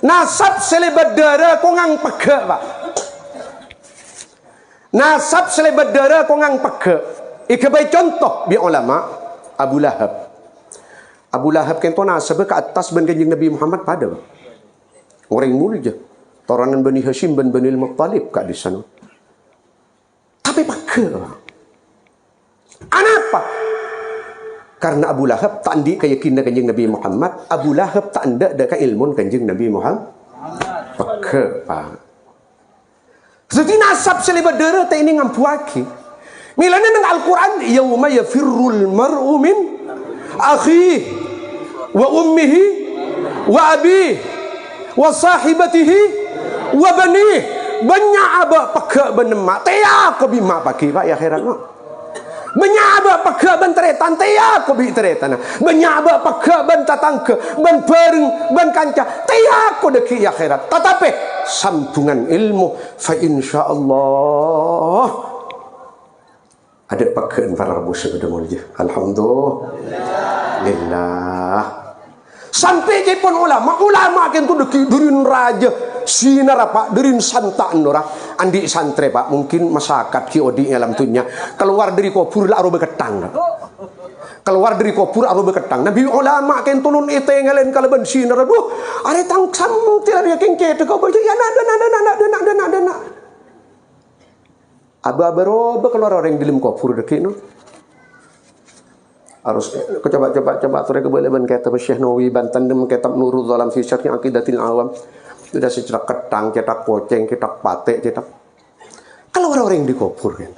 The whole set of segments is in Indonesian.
Nasab selebat darah kau ngang pegak pak. Nasab selebat darah kau ngang pegak. Ikabai contoh bi ulama Abu Lahab. Abu Lahab kento nasab ke atas ban kanjeng Nabi Muhammad pada. Orang mulia. Turanan Bani Hashim ban Bani Al-Muttalib kat di sana. Tapi pegak. Kenapa? Karena Abu Lahab tak ada keyakinan kanjeng Nabi Muhammad. Abu Lahab tak ada ilmu kanjeng Nabi Muhammad. Pekak, Pak. Jadi nasab selebat darah tak ini ngampuaki. Milana nang Al-Quran, yauma yafirrul mar'u min akhihi wa ummihi wa abihi wa sahibatihi wa banihi. Banyak abak pekak benemak. Tiap ko bima paki, Pak, ya akhirat. Menyabak pekak ban teretan tiap ko bi teretan. Menyabak pekak ban tatangke ban bareng ban kanca tiap ko deki akhirat. Tetapi sambungan ilmu fa insyaallah ada pekak para rabu sedemul je. Alhamdulillah. Sampai je pun ulama kan tu deki durin raja sinar apa durin santa nora andi santre Pak mungkin masyarakat ki odi alam tunya keluar dari kubur la aro beketang. Keluar dari kubur aro beketang. Nabi ulama kan tulun ite ngalen kalaban sinar aduh are tang sam tilar ya kengke te ko baca ya na aba beroba keluar orang dalam kubur deki no. Harus kau coba sore kebeleban kitab Syekh Nawawi Banten dan kitab Nurul Zalam fi Syarh Aqidatil Awam. Sudah cetak ketang, cetak poceng, cetak patek, cetak. Kalau orang-orang dikubur kan.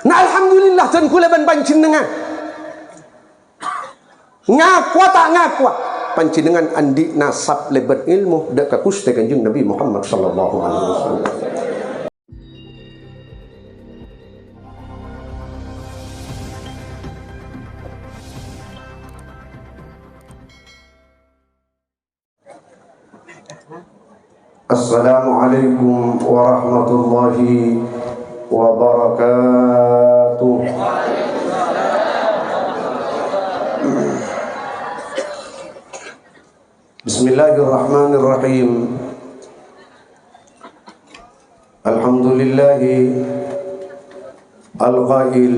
Nah alhamdulillah dan kulaban pancinengan. Ngaku tak ngaku. Pancinengan andi nasab lebat ilmu dak kakuste kanjeng Nabi Muhammad sallallahu alaihi wasallam. Assalamualaikum warahmatullahi wabarakatuh. Bismillahirrahmanirrahim. Alhamdulillahi al-qail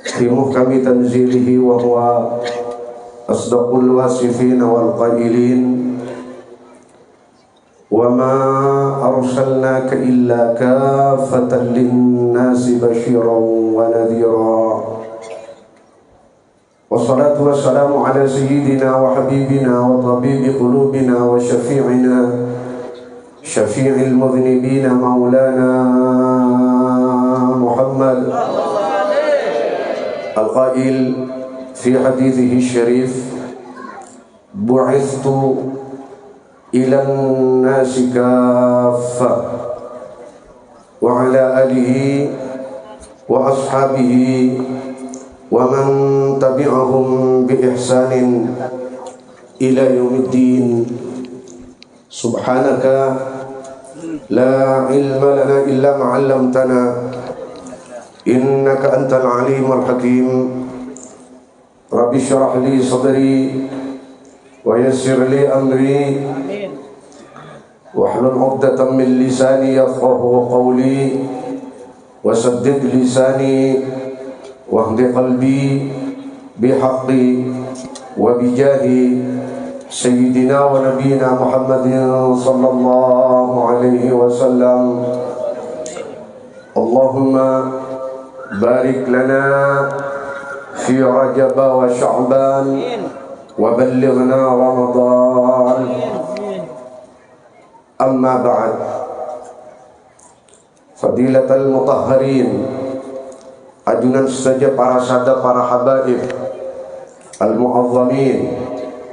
fi muhkami tanzilihi wa huwa asdaqul wasifin wal qailin. وَمَا أَرْسَلْنَاكَ إِلَّا كَافَّةً لِلنَّاسِ بَشِيرًا وَنَذِيرًا وَالصَّلَاةُ وَالسَّلَامُ عَلَى سَيِّدِنَا وَحَبِيبِنَا وَطَبِيبِ قُلُوبِنَا وَشَفِيعِنَا شَفِيعِ الْمُذْنِبِينَ مَوْلَانَا مُحَمَّدٍ القائل في حديثه الشريف بُعِثْتُ إلى الناس كافة وعلى آله وأصحابه ومن تبعهم بإحسان إلى يوم الدين سبحانك لا علم لنا إلا ما علمتنا إنك أنت العليم الحكيم رب اشرح لي صدري ويسر لي أمري واحلل عقدة من لساني يفقهوا قولي وسدد لساني واهد قلبي بحق وبجاه سيدنا ونبينا محمد صلى الله عليه وسلم. اللهم بارك لنا في رجب وشعبان وبلغنا رمضان. أما بعد فضيلة المطهرين ajunan saja para sada para habaib al-mu'azzamin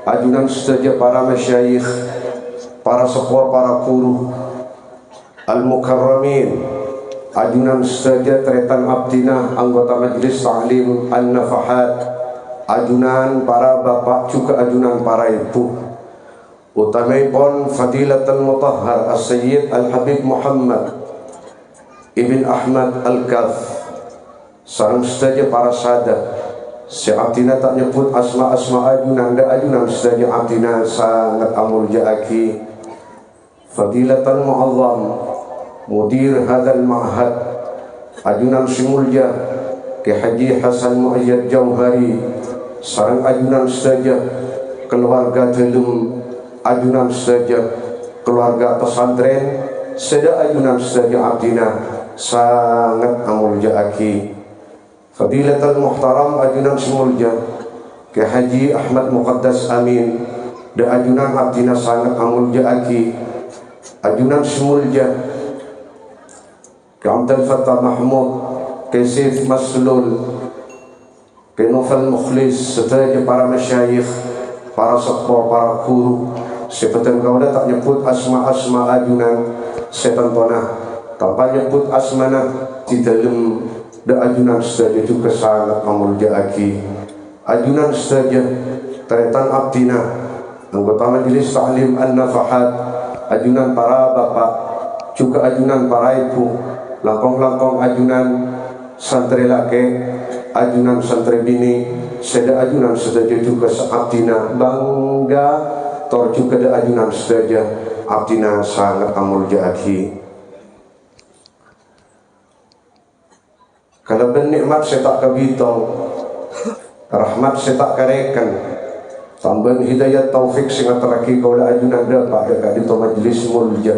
ajunan saja para masyayikh para sepuh para guru al-mukarramin ajunan saja tretan abdinah anggota majlis ta'lim an-nafahat ajunan para bapak juga ajunan para ibu utamaipun fadilatul mutahhar as-sayyid al-habib Muhammad ibn Ahmad al-Kaf sareng saja para sahadat Si abdina tak nyebut asma-asma ajunan da ajunan saja abdina sangat amulja aki fadilatan mu'azzam mudir hadzal ma'had ajunan simulja ke Haji Hasan Mu'ayyad Jauhari sarang ajunan saja keluarga telum ajunan saja keluarga pesantren seda ajunan saja abdina sangat amulja aki Fadilatul Muhtaram ajunan semulja ke Haji Ahmad Muqaddas Amin da ajunan abdina sangat amulja aki ajunan semulja ke Abdul Fattah Mahmud ke Saif Maslul ke Nufal Mukhlis serta para masyayikh para sekpo para guru seperti kaulah tak nyebut asma-asma ajunan setan tonah tanpa nyebut asmana di dalam da ajunan saja juga sangat amulja aki ajunan saja teretan abdina anggota majelis ta'lim an-nafahat ajunan para bapak juga ajunan para ibu langkong-langkong ajunan santri laki ajunan santri bini seda ajunan saja juga abdina bangga tor juga da ajunan saja abdina sangat amulja aki. Kalau bernikmat saya tak kebitong, rahmat saya tak karekan, tambahan hidayat taufik singa teraki kaulah ajunan dapat dekat di majlis mulja.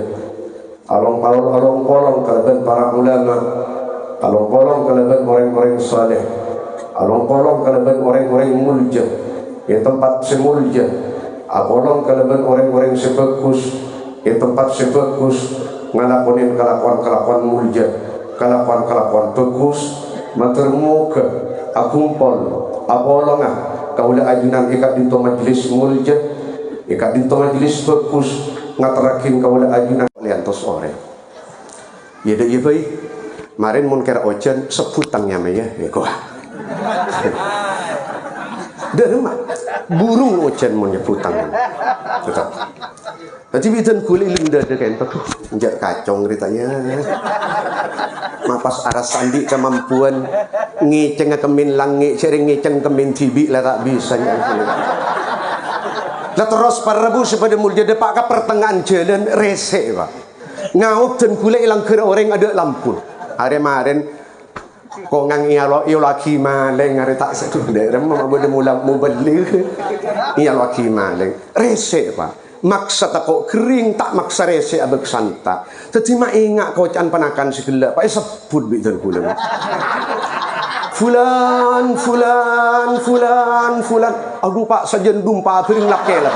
Along-along kalaban para ulama, along-along kalaban orang-orang saleh, along-along kalaban orang-orang mulja, ya tempat semulja, along kalaban orang-orang sebagus, ya tempat sebagus ngalakonin kelakuan-kelakuan mulja. Kelakuan-kelakuan bagus matermuka akumpol abolongah kaulah ajunan ikat dinto majlis mulja ikat dinto majlis bagus ngaterakin kaulah ajunan liantos ore ya dah ya baik marin mun kira ojen seputangnya maya ya kok dah rumah burung ojen mun nyeputang tetap tapi bidan kulit linda dekan pak njak kacong ceritanya mapas aras sandi kemampuan ngeceng kemin langit sering ngeceng kemin tibi lah tak bisa lah terus para rebu sepada mulja depak ke pertengahan jalan resek pak ngaup dan kulit ilang kira orang ada lampu hari kemarin kau ngang iya laki maleng hari tak sedu daerah mau mula mau beli iya laki maleng resek pak maksa tak kau kering tak maksa rese abek santa tetapi ingat kau can panakan segala pak sebut bidan kulen fulan aduh pak sajen dumpa piring lapke lah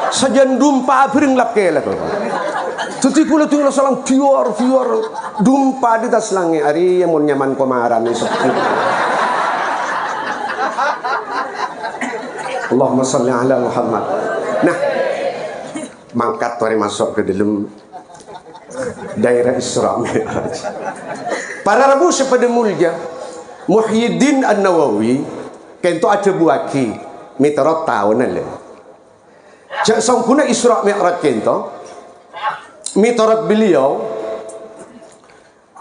sajen dumpa piring lapke lah tetapi pula tu salang fior dumpa di tas langi hari yang mau nyaman komaran ni sebut Allahumma salli ala Muhammad. Nah, mangkat mari masuk ke dalam daerah Isra Mi'raj. Para rabu sepada mulja Muhyiddin An-Nawawi kento ada buaki mitarot tahun le. Jak sangkuna Isra Mi'raj kento mitarot beliau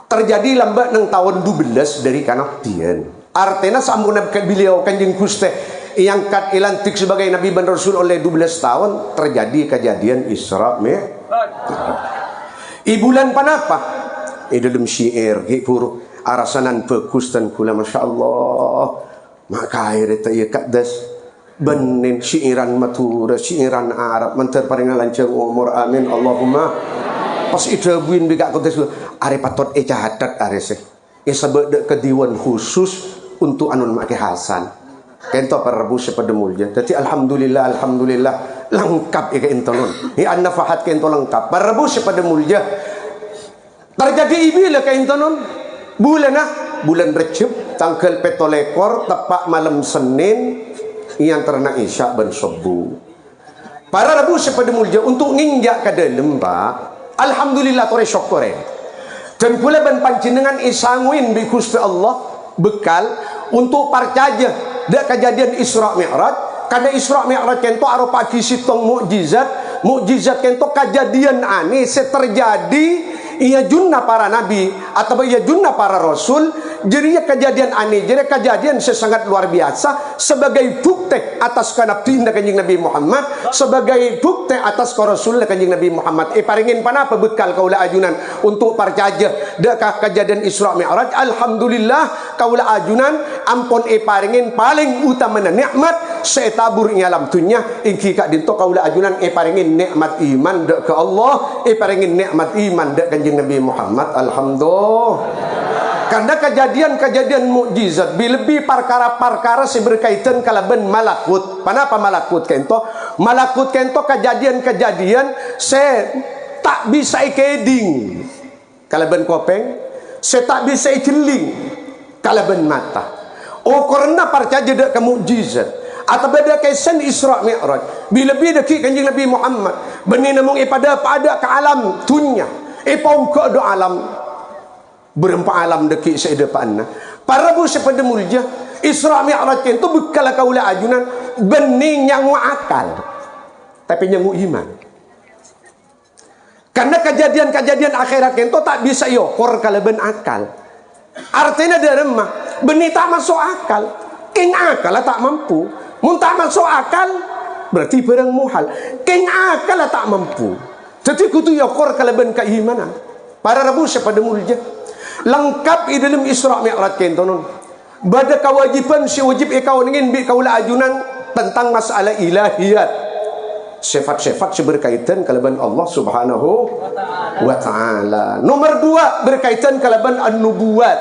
terjadi lambat nang tahun 12 dari kanaktian. Artinya sambuna beliau Kanjeng Gusti yang kat ilantik sebagai Nabi dan Rasul oleh 12 tahun terjadi kejadian Isra Mi'raj. Ibulan panapa? Dalam syair hipur arasanan bagus dan kula Masya Allah maka akhirnya tak kaddas benin syairan matura syairan Arab mentar paling lancang umur amin Allahumma pas idabuin bigak kontes are patot cahatat are seh sebab kediwan khusus untuk anun make Hasan kento parabu sepada mulja. Jadi alhamdulillah lengkap ya kentolon. Ya an-nafahat kento lengkap. Parabu sepada mulja. Terjadi ibila kentolon. Bulan Recep tanggal petolekor tepat malam Senin yang ternak Isya ben Subuh. Para rabu sepada mulja untuk nginjak ke dalam Pak. Alhamdulillah tore syukure. Dan pula ben panjenengan isanguin bi Gusti Allah bekal untuk parcaja dak kejadian Isra Mi'raj. Kada Isra Mi'raj kento aro pagi sitong mukjizat kento kejadian aneh terjadi ia junna para nabi atau ia junna para rasul. Jadi kejadian aneh, jadi kejadian sesangat luar biasa sebagai bukti atas kanabdina kanjing Nabi Muhammad, sebagai bukti atas rasul kanjing Nabi Muhammad. Paringin panapa bekal kaula ajunan untuk parcaja dekah kejadian Isra Mi'raj. Alhamdulillah kaula ajunan ampun paringin paling utama nikmat setabur ing alam dunya ingki kak dinto kaula ajunan paringin nikmat iman dek ke Allah, paringin nikmat iman dek kanjing Nabi Muhammad. Alhamdulillah. Karena kejadian-kejadian mukjizat lebih perkara-perkara berkaitan kalaban malakut. Kenapa malakut kento? Malakut kento kejadian-kejadian saya tak bisa ikeding kalaban kopeng, saya tak bisa ikeling kalaban mata. Oh karena percaya dek ke mukjizat atau beda kesan Isra Mi'raj. Bila-bila deki kanjing Nabi Muhammad benih namung pada ke alam dunia. Pau ke do alam berempat alam deki sedepanna. Para bu sepada mulja Isra Mi'raj itu bekal kaula ajunan bening yang akal tapi yang iman. Karena kejadian-kejadian akhirat itu tak bisa yokor kalaban akal. Artinya dari mah benih tak masuk akal. King akal tak mampu. Mun tak masuk akal berarti barang muhal. King akal tak mampu. Jadi kudu yokor kalaban keimanan. Para rabu sepada mulja lengkap di dalam Isra Mi'raj kento non. Bada kewajiban si wajib ikau ingin bi kaula ajunan tentang masalah ilahiyat. Sifat-sifat berkaitan kalaban Allah Subhanahu wa taala. Nomor 2 berkaitan kalaban an-nubuwat.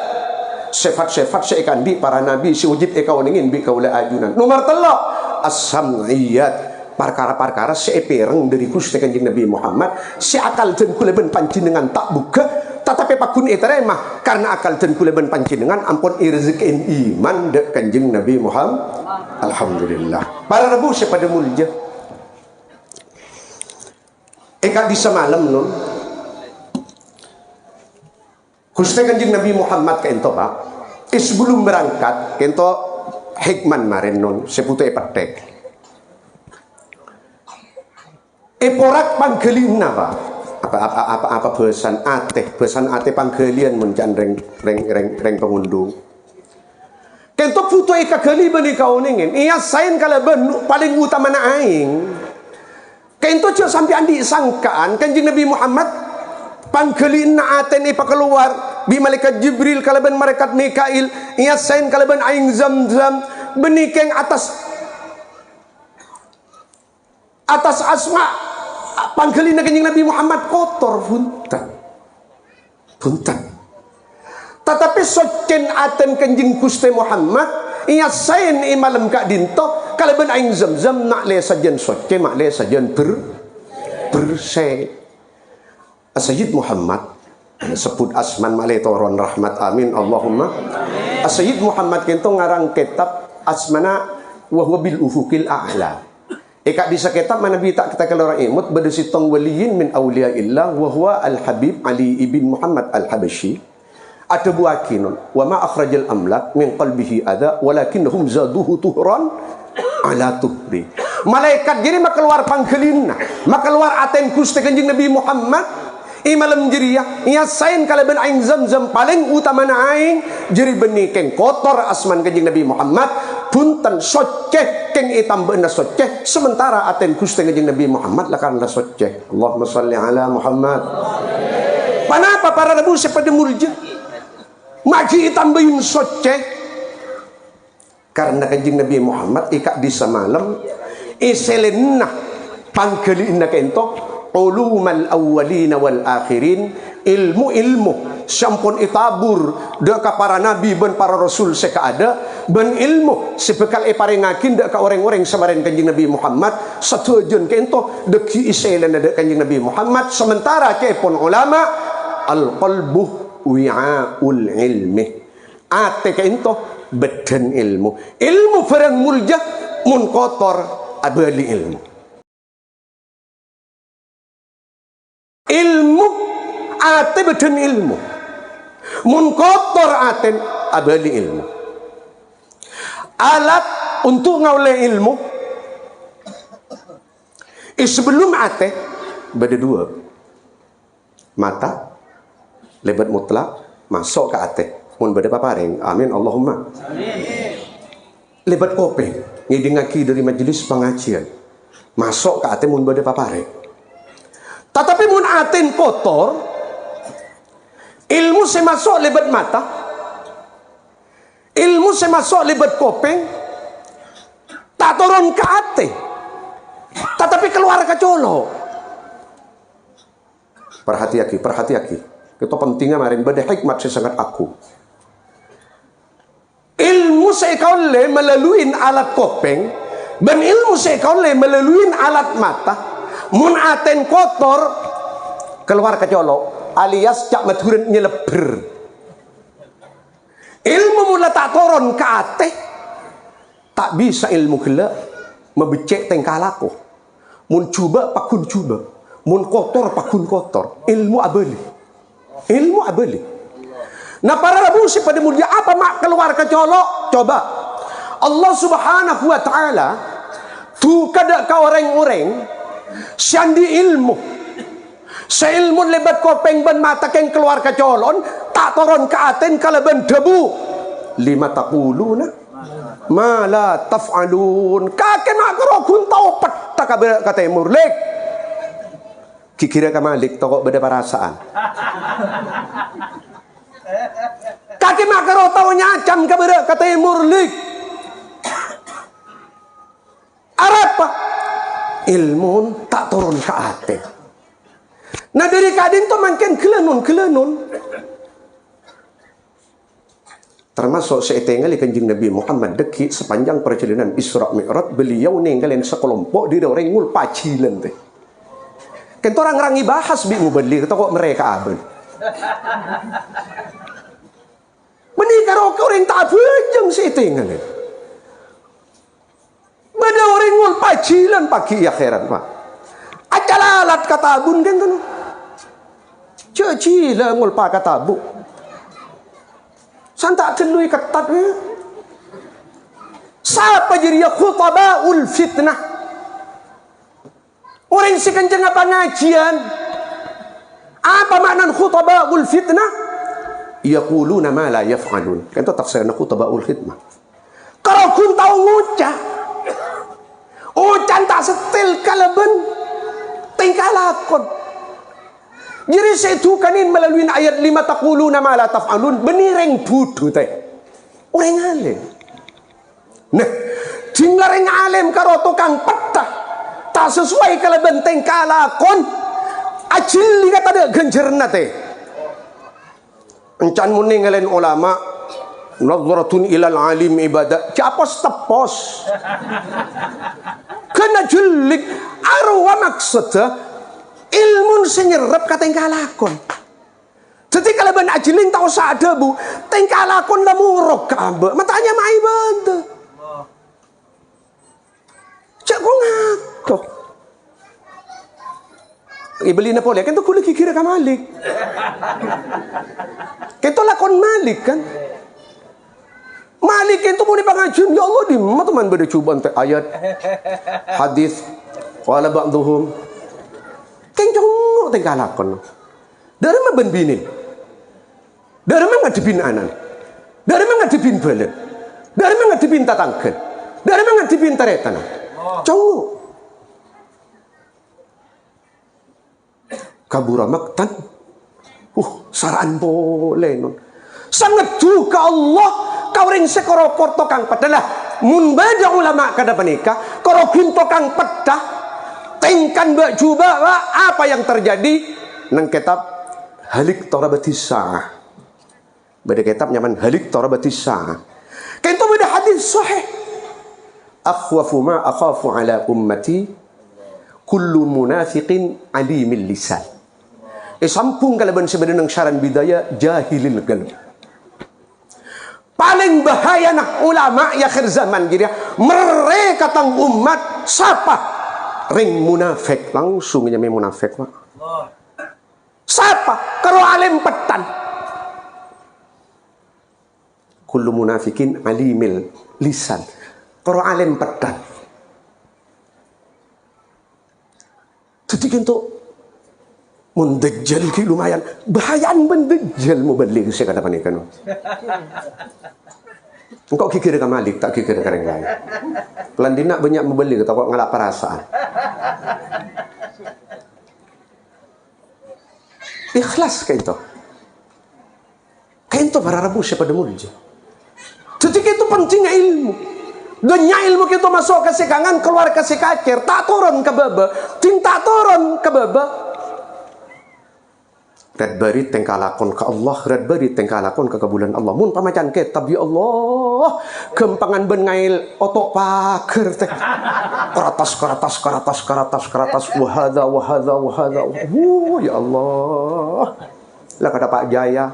Sifat-sifat seikan di para nabi si wajib ikau ingin bi kaula ajunan. Nomor 3 as-sam'iyat. Perkara-perkara sepereng dari Gusti Kanjeng Nabi Muhammad si akal dan kulaban panjenengan tak buka tetapi pakun eteremah karena akal dan kulaban panjenengan ampun irzekin iman dek Kanjeng Nabi Muhammad. Alhamdulillah. Para rabu sepada mulja eka di semalam nun Gusti Kanjeng Nabi Muhammad kento pak sebelum berangkat kento hikman marin nun seputu epatek porak panggelina pak apa besan ate panggelian mencan reng pengundung kento putu eka geli bani kau ningin iya sain kala ben paling utama na aing kento jo sampai andi sangkaan Kanjeng Nabi Muhammad panggelina ate ni pakeluar bi malaikat Jibril kala ben malaikat Mikail iya sain kala ben aing Zamzam benikeng atas asma panggelina Kanjeng Nabi Muhammad kotor punten tetapi soken aten Kanjeng Gusti Muhammad ia sain imalam kak dinto kalaban aing Zamzam nak le sajen soke mak le sajen bersih Sayyid Muhammad sebut asman mak le toron rahmat amin Allahumma Sayyid Muhammad kento ngarang kitab asmana wa huwa bil ufuqil a'la. Eka bisa kitab mana bi tak kita kalau orang imut berdasi tong waliyin min awliya illah wa huwa al-habib Ali ibn Muhammad al-Habashi ada buakinun wa ma akhrajal amlak min qalbihi adha walakinnahum zaduhu tuhran ala tuhri. Malaikat jadi makeluar panggelina makeluar aten Gusti Kanjeng Nabi Muhammad imalam jiriya iya sain kala ben aing Zamzam paling utama na aing jiri benih keng kotor asman Kanjeng Nabi Muhammad punten soceh keng itam beuna soceh sementara aten Gusti Kanjeng Nabi Muhammad lakan la soceh. Allahumma shalli ala Muhammad. Kenapa para nabi sepada murjid maki itam beun soceh karena Kanjeng Nabi Muhammad ikak di semalam iselenna panggelina kento ulumal awwalina wal akhirin ilmu sampun itabur deka para nabi ben para rasul sekaada ben ilmu sebekal paringakin deka orang-orang samaren Kanjeng Nabi Muhammad satujun kento deki iselen dek Kanjeng Nabi Muhammad sementara kepon ulama al qalbu wi'aul ilmi ate kento beden ilmu barang mulja mun kotor abali ilmu ate beden ilmu mun kotor aten abali ilmu alat untuk ngaule ilmu sebelum ate beda dua mata lebat mutlak masuk ke ate mun bade paparing amin Allahumma amin. Lebat kopeng ngidingaki dari majelis pengajian masuk ke ate mun bade paparing. Tetapi mun aten kotor ilmu semasuk lebat mata, ilmu semasuk lebat kopeng, tak turun ke ate, tetapi keluar ke colo. Perhati-hati. Itu pentingnya marin bade hikmat sesangat aku. Ilmu seikaule melalui alat kopeng, dan ilmu seikaule melalui alat mata. Mun aten kotor keluar ke colo, alias cak maturin nyeleber. Ilmu mula tak turun ke ate, tak bisa ilmu gila membecek tengkalaku. Mun cuba pakun cuba, mun kotor pakun kotor. Ilmu abeli. Nah para rabusi pada mulia apa mak keluar ke colo? Coba Allah subhanahu wa ta'ala tu kada ka orang-orang syandi ilmu seilmu lebat kopeng ban mata keng keluar ke colon tak turun ke aten kalaban debu lima taquluna ma la taf'alun kake mak kerokun tau peta kata murlik kikira ka malik toko beda perasaan kaki mak kero tau nyacam kabera kata murlik apa ilmu tak turun ke ate. Nah dari kadin tu makin kelenun. Termasuk seitengal kanjeng Nabi Muhammad deki sepanjang perjalanan Isra Mi'raj beliau ninggalin sekelompok di orang ngul pacilan teh. Kento orang bahas bi mubalik kok mereka aben. Menikah orang tak bejeng seitengal. Bada orang ngul pacilan pagi akhirat pak. Acalalat katabun kan tu. Cecila ngul pa katabu. Santak celui ketat ni. Siapa jadi khutabaul fitnah? Orang si kenceng apa ngajian? Apa makna khutabaul fitnah? Yaquluna ma la yaf'alun. Kan tu tafsirna khutabaul fitnah. Kalau kun tahu ngucap ucan tak setel kalaban tingkah lakon. Jadi saya tukanin melalui ayat 5 taquluna ma la taf'alun benireng budu teh. Orang alim. Nah, jumlah orang alim karo tukang petah tak sesuai kalaban tingkah lakon. Ajil lihat ada genjerna teh. Encan muninggalin ulama nadratun ilal alim ibadah capos tepos kena julik arwa maksudnya ilmu senyerap ka tingkah lakon. Jadi kalau ben ajilin tahu sada bu tingkah lakon la murok ka ambe matanya mai bente cak ko ngako ibeli na pole kan to kulit kira ka malik kento lakon malik kan. Malik itu mau dipangajian ya Allah di mana teman beda cubaan teh ayat hadis wala ba'dhum kencong tingkah lakon dari mana ben bini dari mana ngadepin anan dari mana ngadepin balen dari mana ngadepin tatangken dari mana ngadepin taretan cong kabura maktan saraan boleh non sangat duka Allah kau ring sekorokor tokang pedah mun baca ulama kada menikah korokin tokang pedah tengkan baju bawa apa yang terjadi nang kitab halik torabatisa beda kitab nyaman halik torabatisa kento beda hadis sahih akhwafu ma akhafu ala ummati kullu munafiqin alimil lisan sampung kalaban sebenarnya nang syaran bidaya jahilil qalb. Paling bahaya nak ulama ya akhir zaman gitu ya. Mereka tang umat siapa? Ring munafik langsung nyame munafik pak. Siapa? Kalau alim petan. Kullu munafikin alimil lisan. Kalau alim petan. Jadi untuk Mun dajjal ki lumayan bahayaan ben dajjal mu balik saya kata panikan. Engkau kikir ka Malik tak kikir ka lain. Pelan dina banyak membeli kata kok ngalak perasaan. Ikhlas kayak itu. Kayak itu para rabu siapa demul je. Ketika itu pentingnya ilmu. Dunia ilmu kita masuk ke sekangan keluar ke sekakir tak turun ke baba, tinta turun ke baba. Red bari tengkalakon ke Allah, red bari tengkalakon ke kebulan Allah. Mun pamacan kitab ya Allah, kempangan bengail otok paker teh. Karatas, wahada. Ya Allah. Lah kata Pak Jaya.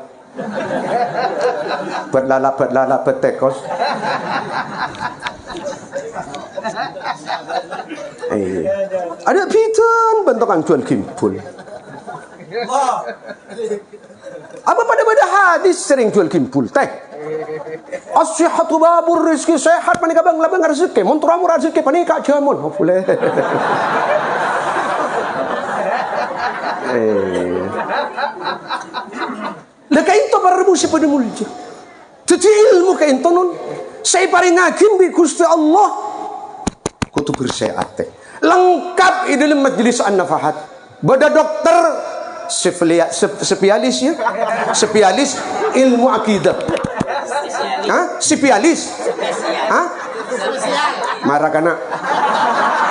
Berlala betekos. Ada pitan bentukan jual kimpul. Apa pada hadis sering jual kimpul teh? As-sihhatu babur rizki, sehat panika bang labang rezeki. Mun turamur rezeki panika jamun. Boleh. Laka itu para musi pada mulja. Jadi ilmu ka itu nun. Saya paling ngagim bi Gusti Allah. Kutu bersehat teh. Lengkap di dalam majelis an-nafahat. Bada dokter spesialis ya. Spesialis ilmu akidah. Hah? Spesialis. Hah? Marah kana.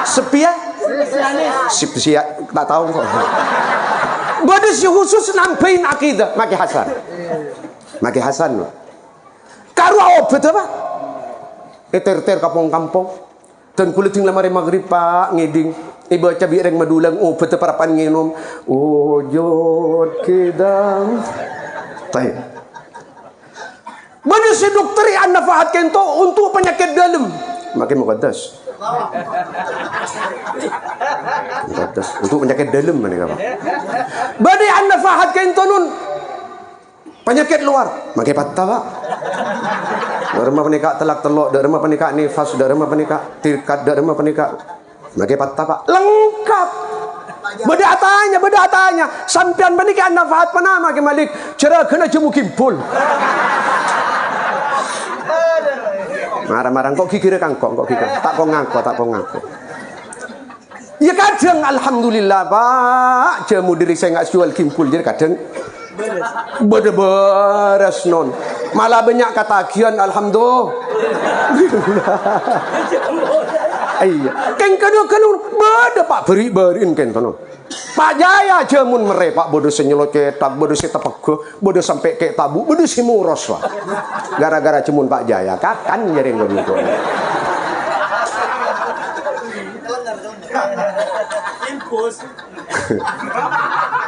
Spesialis. Tak tahu kok. Bada si khusus nambahin akidah. Maki Hasan loh. Karua obat apa? Ter kampung-kampung. Dan kulit yang lamari maghrib pak ngeding. Ibu cabi reng madulang obat parapan nginom. Ojot kidang. Taib. Bada si dokter yang nafahat kento untuk penyakit dalam. Makin muqaddas. Untuk penyakit dalam mana apa? Bada yang nafahat kento nun. Penyakit luar, makai patah pak. Derma penikah telak telok, derma penikah nifas, derma penikah tirkat, derma penikah makai patah pak. Lengkap. Beda tanya. Sampian penikah nafahat panama ke Malik. Cerah kena jemu kimpul. Marah-marah kok kikir kangkong, kok kikir. Tak kau ngaku. Ya kadang alhamdulillah pak, jemu diri saya nggak jual kimpul jadi kadang. Beres non malah banyak katagian alhamdulillah. Iya kan kedua beda pak berin kan tono Pak Jaya jamun mere pak bodoh senyelot cetak bodoh si tepego bodoh sampai ke tabu bodoh si muros wah gara-gara cemun Pak Jaya kakan jadi begitu.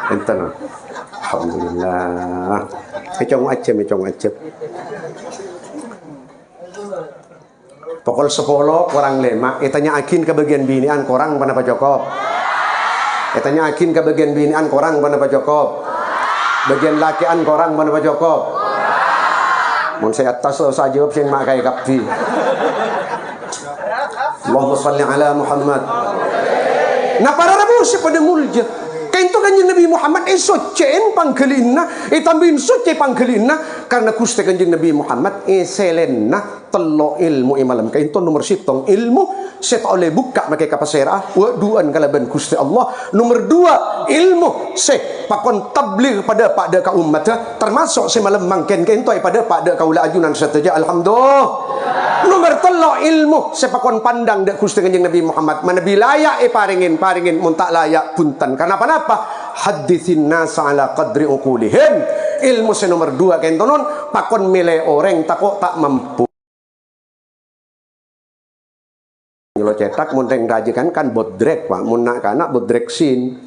Enten alhamdulillah. Mecong acep. Pokol 10 kurang 5. Itanya akin ke bagian binian korang pada Pak Jokop. Itanya akin ke bagian binian korang pada Pak Jokop. Bagian lakian korang pada Pak Jokop. Mun saya atas saya jawab sing mak kai kapti. Allahumma shalli ala Muhammad. Nah para rabu pada mulja. Kainto kanjeng Nabi Muhammad socen panggelina tambahin soce panggelina karena Gusti kanjeng Nabi Muhammad selena telo ilmu imalam kainto nomor sitong ilmu set oleh buka makai kapasera wa duan kalaban Gusti Allah nomor 2 ilmu se pakon tabligh pada ka umat termasuk semalam mangken kainto pada kaula ajunan sateja alhamdulillah nomor 3 ilmu sepakon pandang dak Gusti kanjeng Nabi Muhammad mana bilaya paringin mun tak layak punten karena apa hadithin nasa ala qadri uqulihim ilmu nomor 2 kain tonon pakon milih orang takok tak mampu lo cetak mun teng rajikan kan bodrek pak mun nak kana bodrek sin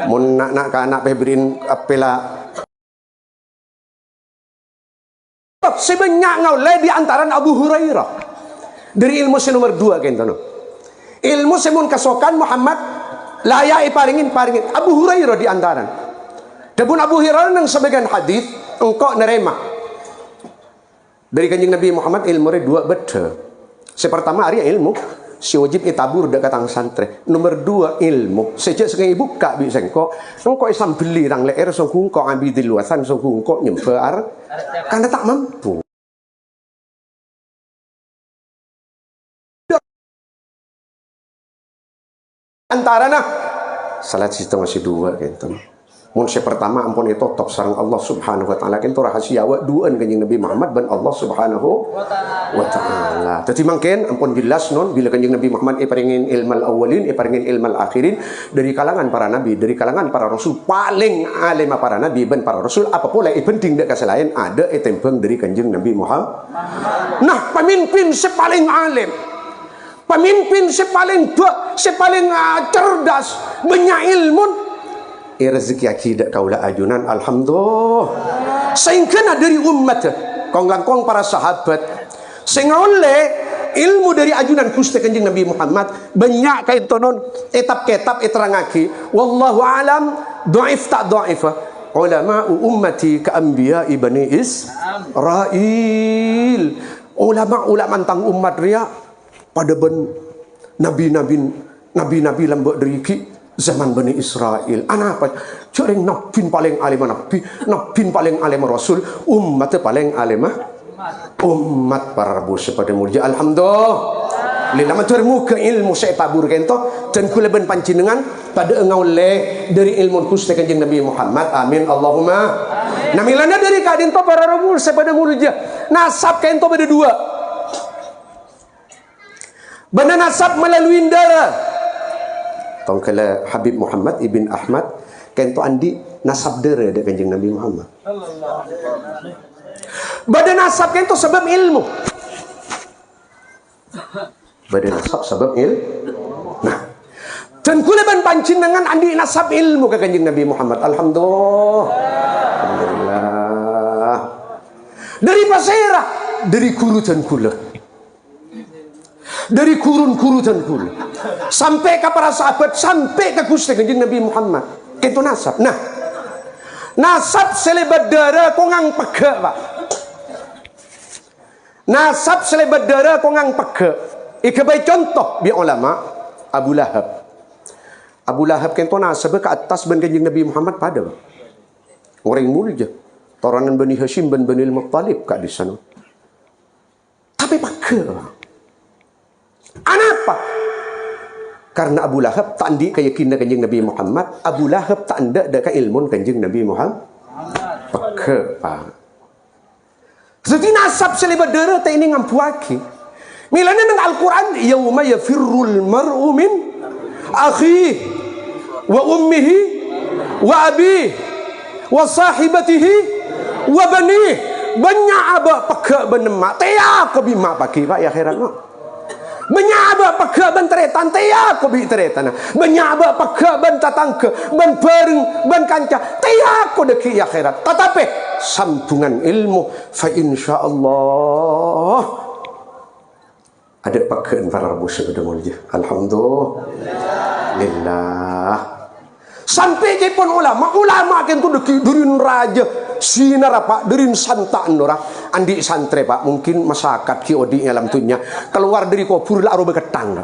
mun nak kana pebrin apela sebanyak ngau di antaran Abu Hurairah dari ilmu nomor 2 kain tonon ilmu semun kasokan Muhammad layak paringin Abu Hurairah di antaran. Dabun Abu Hurairah nang sebagian hadis engkau nerema dari kanjeng Nabi Muhammad ilmu 2 beda. Sepertama hari ilmu si wajib itabur dak katang santre. Nomor 2 ilmu. Sejak sekarang ibu kak bi sengko, engko isam beli rang leer song kungko ambil di luasan song kungko nyemper karena tak mampu. Antara nah salat sistem masih 2 gitu. Mun pertama ampun itu top sarang Allah Subhanahu wa taala kan rahasia wa duan kanjing Nabi Muhammad ban Allah Subhanahu wa taala. Dadi mangken ampun jelas non bila kanjing Nabi Muhammad paringin ilmal awwalin paringin ilmal akhirin dari kalangan para nabi, dari kalangan para rasul paling alim para nabi ban para rasul apa pula penting dak kaselain ada tembang dari kanjing Nabi Muhammad. Nah, pemimpin sepaling alim, pemimpin sepaling cerdas, banyak ilmu, rezeki akidah kaulah ajunan alhamdulillah. Sehingga dari umat kong langkong para sahabat sehingga oleh ilmu dari ajunan Gusti Kanjeng Nabi Muhammad banyak kait tonon etap-etap terangaki wallahu alam dhaif tak dhaif ulama ummati ka anbiya ibni Israil. Ulama tentang umat ria pada ben nabi-nabi lambak deriki zaman Bani Israel. Apa? Coreng nabi paling alim nabi paling alim rasul, umat paling alim umat para rabu sepada mulia alhamdulillah. Lila matur muka ilmu saya tabur kento dan kula ben pancinengan pada engau le dari ilmu Gusti Kanjeng Nabi Muhammad. Amin Allahumma. Namilana dari kadin to para rabu sepada mulia. Nasab kento pada 2. Bana nasab melalui darah. Tongkala Habib Muhammad ibn Ahmad kento andi nasab dere de Kanjeng Nabi Muhammad. Badan nasab kento sebab ilmu. Badan nasab sebab ilmu. Nah, dan kula ban pancin dengan andi nasab ilmu ke Kanjeng Nabi Muhammad. Alhamdulillah. Dari pasera, dari kurutan kula. Dari kurun-kurutan kula. Sampai ke para sahabat, sampai ke Gusti Kanjeng Nabi Muhammad. Itu nasab. Nah, nasab selebat darah kongang pegak, Pak. Nasab selebat darah kongang pegak. Ikabai contoh bi ulama Abu Lahab. Abu Lahab kento nasab ke atas ban Kanjeng Nabi Muhammad pada. Orang mulia. Turanan Bani Hashim ban Bani Al-Muttalib kak di sana. Tapi pegak. Apa? Karena Abu Lahab tak andi keyakinan Kanjeng Nabi Muhammad, Abu Lahab tak anda dak ilmu Kanjeng Nabi Muhammad. Peke pak. Jadi nasab selebat darah tak ini ngampuaki. Milana dengan Al-Quran, yauma yafirrul mar'u min akhihi wa ummihi wa abihi wa sahibatihi wa banihi. Banyak aba peke benemak. Tiap ko bima paki pak ya akhirat no. Menyaba pakak ban teretan tia ko bi teretan. Menyaba pakak ban tatangke ban bareng ban kanca tia ko deki akhirat. Tetapi sambungan ilmu fa insyaallah ada pakak para rabu sudah mulia. Alhamdulillah. Sampai jepun ulama kan tu deki durin raja sinar apa durin santaan orang andi santre pak mungkin masyarakat ki odi alam tunya keluar dari kubur la aro beketang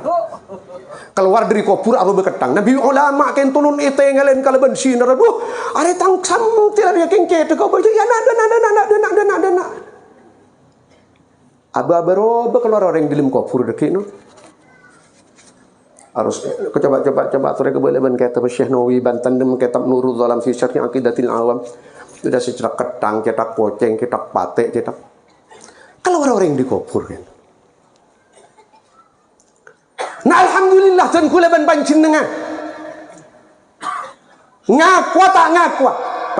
keluar dari kubur aro beketang nabi ulama kan tunun ite ngalen kalaban sinar aduh are tang sam tiar ya kengke te ko bojo ya dana aba beroba keluar orang dilim kubur deki no harus coba sore keboleh ban kitab Syekh Nawawi Banten dem kitab Nurul Zalam fi Syarh Aqidatil Awam sudah secara ketang cetak poceng cetak pate cetak kalau orang-orang dikubur kan. Nah alhamdulillah dan kula ban panjenengan ngaku tak ngaku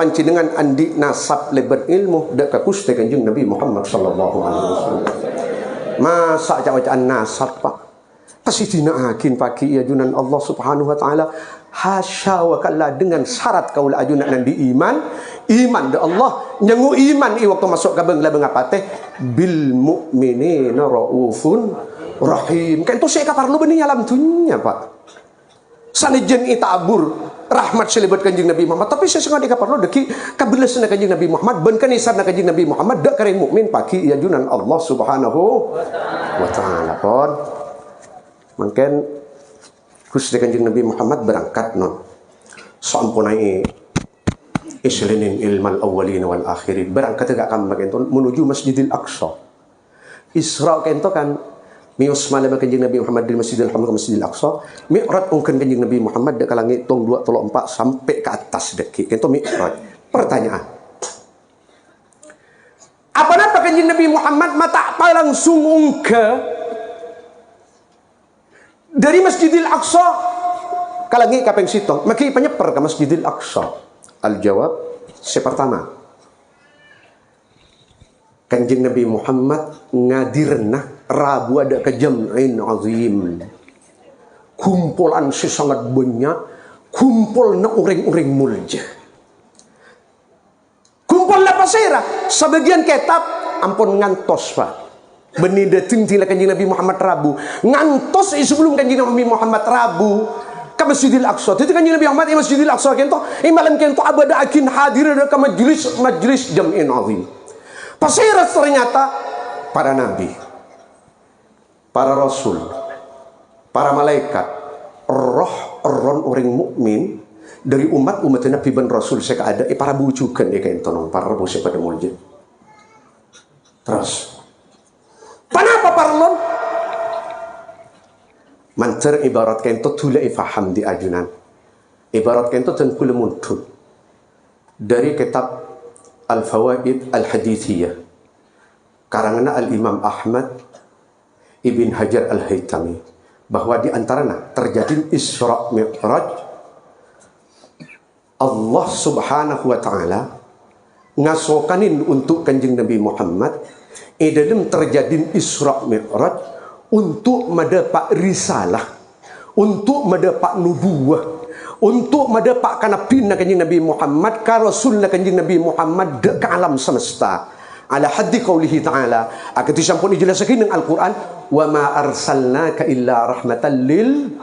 panjenengan andi nasab lebat ilmu dak ka Gusti Kanjeng Nabi Muhammad sallallahu alaihi wasallam. Masa cawacaan nasab pak Kasidina akin pagi ajunan Allah Subhanahu wa taala hasya wa kalla dengan syarat kaula ajunan nan di iman da Allah nyengu iman i waktu masuk ka beung labeng apa teh bil mukminina raufun rahim kan tu saya kaparlu bening alam dunya pak sanajan itabur rahmat selebat Kanjeng Nabi Muhammad tapi saya sengaja kaparlu deki kabelasna Kanjeng Nabi Muhammad ben kanisarna Kanjeng Nabi Muhammad dak kareng mukmin pagi ajunan Allah Subhanahu wa taala pon. Mungkin Gusti Kanjeng Nabi Muhammad berangkat non. Sampunai islinin ilmal awwalin wal akhirin. Berangkat agak kambak itu menuju Masjidil Aqsa. Isra kento kan mius malam Kanjeng Nabi Muhammad di Masjidil Haram ke Masjidil Aqsa. Mi'raj ungkeun Kanjeng Nabi Muhammad dek langit tong 2 3 4 sampai ke atas dek. Kento mi'raj. Pertanyaan. Apa napa Kanjeng Nabi Muhammad mata apa langsung ungke dari Masjidil Aqsa kalangi kapeng sitong maki penyeper ke Masjidil Aqsa. Al-jawab sepertama Kanjeng Nabi Muhammad ngadirna Rabu ada ke jam'in azim, kumpulan sesangat banyak, kumpulna uring-uring mulja, kumpul la pasera sebagian kitab ampun ngantos pak benih datang tila Kanjeng Nabi Muhammad Rabu ngantos sebelum Kanjeng Nabi Muhammad Rabu ke Masjidil Aqsa. Itu Kanjeng Nabi Muhammad di Masjidil Aqsa kento malam kento abada akin hadir ke majlis jam'in azim. Pasira ternyata para nabi, para rasul, para malaikat, roh orang mukmin dari umat Nabi ben Rasul sekaada para bujukan kento non para rabu pada mujid. Terus kenapa parlon? Mancer ibarat kento tula ifaham di ajunan. Ibarat kento ten kula muntun. Dari kitab Al-Fawaid Al-Hadithiyah. Karangan Al-Imam Ahmad Ibn Hajar Al-Haytami. Bahwa di antaranya terjadi Isra Mi'raj. Allah Subhanahu wa Ta'ala ngasokanin untuk Kanjeng Nabi Muhammad dalam terjadi Isra Mi'raj untuk mendapat risalah, untuk mendapat nubuwah, untuk mendapat kanapin Kanjeng Nabi Muhammad, ka Rasul Kanjeng Nabi Muhammad ke alam semesta. Ala haddi qaulihi ta'ala, akan disampun dijelaskan dengan Al-Quran, wa ma arsalnaka illa rahmatan lil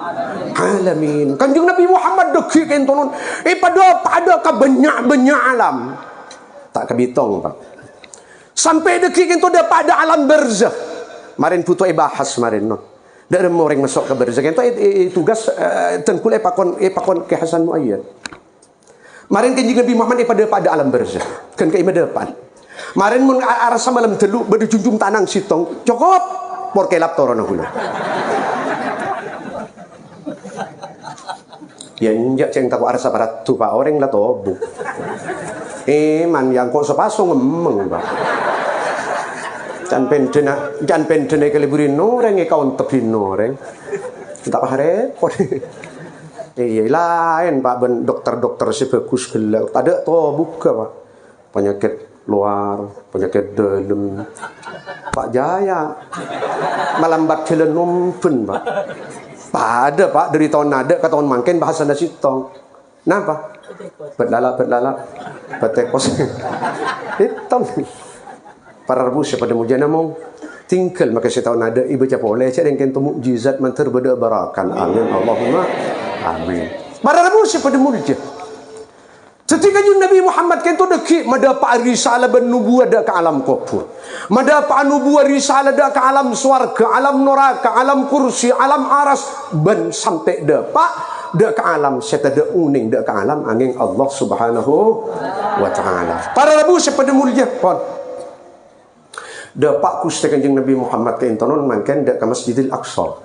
alamin. Kanjeng Nabi Muhammad dekik entonon pada banyak alam. Tak kebitong pak. Sampai dekik itu dah pada alam barzakh. Marin putu bahas marin non. Dari orang masuk ke barzakh itu tugas tengkul pakon ke Hasan Muayyad. Marin Kanjeng Nabi Muhammad pada alam barzakh. Kan ke depan. Marin mun arasa malam telu bade junjung tanang sitong cukup por kelap toron hula. Ya njak ceng taku arasa para tu pa orang la tobu. Man yang kok sepasung ngemmeng pak. Jan pendena keliburin noreng kawan tepin noreng. Tak repot. Iya lain pak ben dokter-dokter si bagus gelak. Ada to buka pak. Penyakit luar, penyakit dalam. Pak Jaya malambat jalan numpen pak. Pada pak dari tahun nada ke tahun mangken bahasa nasi tong. Napa? Berlala, bertekos. Hitam. Para rebus pada mujana mau tinggal maka saya tahu nada ibu capa oleh cak dengan kento mukjizat mantar beda barakan. Amin Allahumma amin. Para rebus pada mujizat. Ketika Nabi Muhammad kento deki mendapat risalah ben nubuwah dak ke alam kubur. Mendapat nubuwah risalah dak ke alam swarga, alam neraka, alam kursi, alam aras ben sampai dapat dak ke alam setada uning dak ke alam angin Allah Subhanahu wa Ta'ala. Para rabu sepada mulia pon. Dapat Gusti Kanjeng Nabi Muhammad ke intonon mangken dak ke Masjidil Aqsa.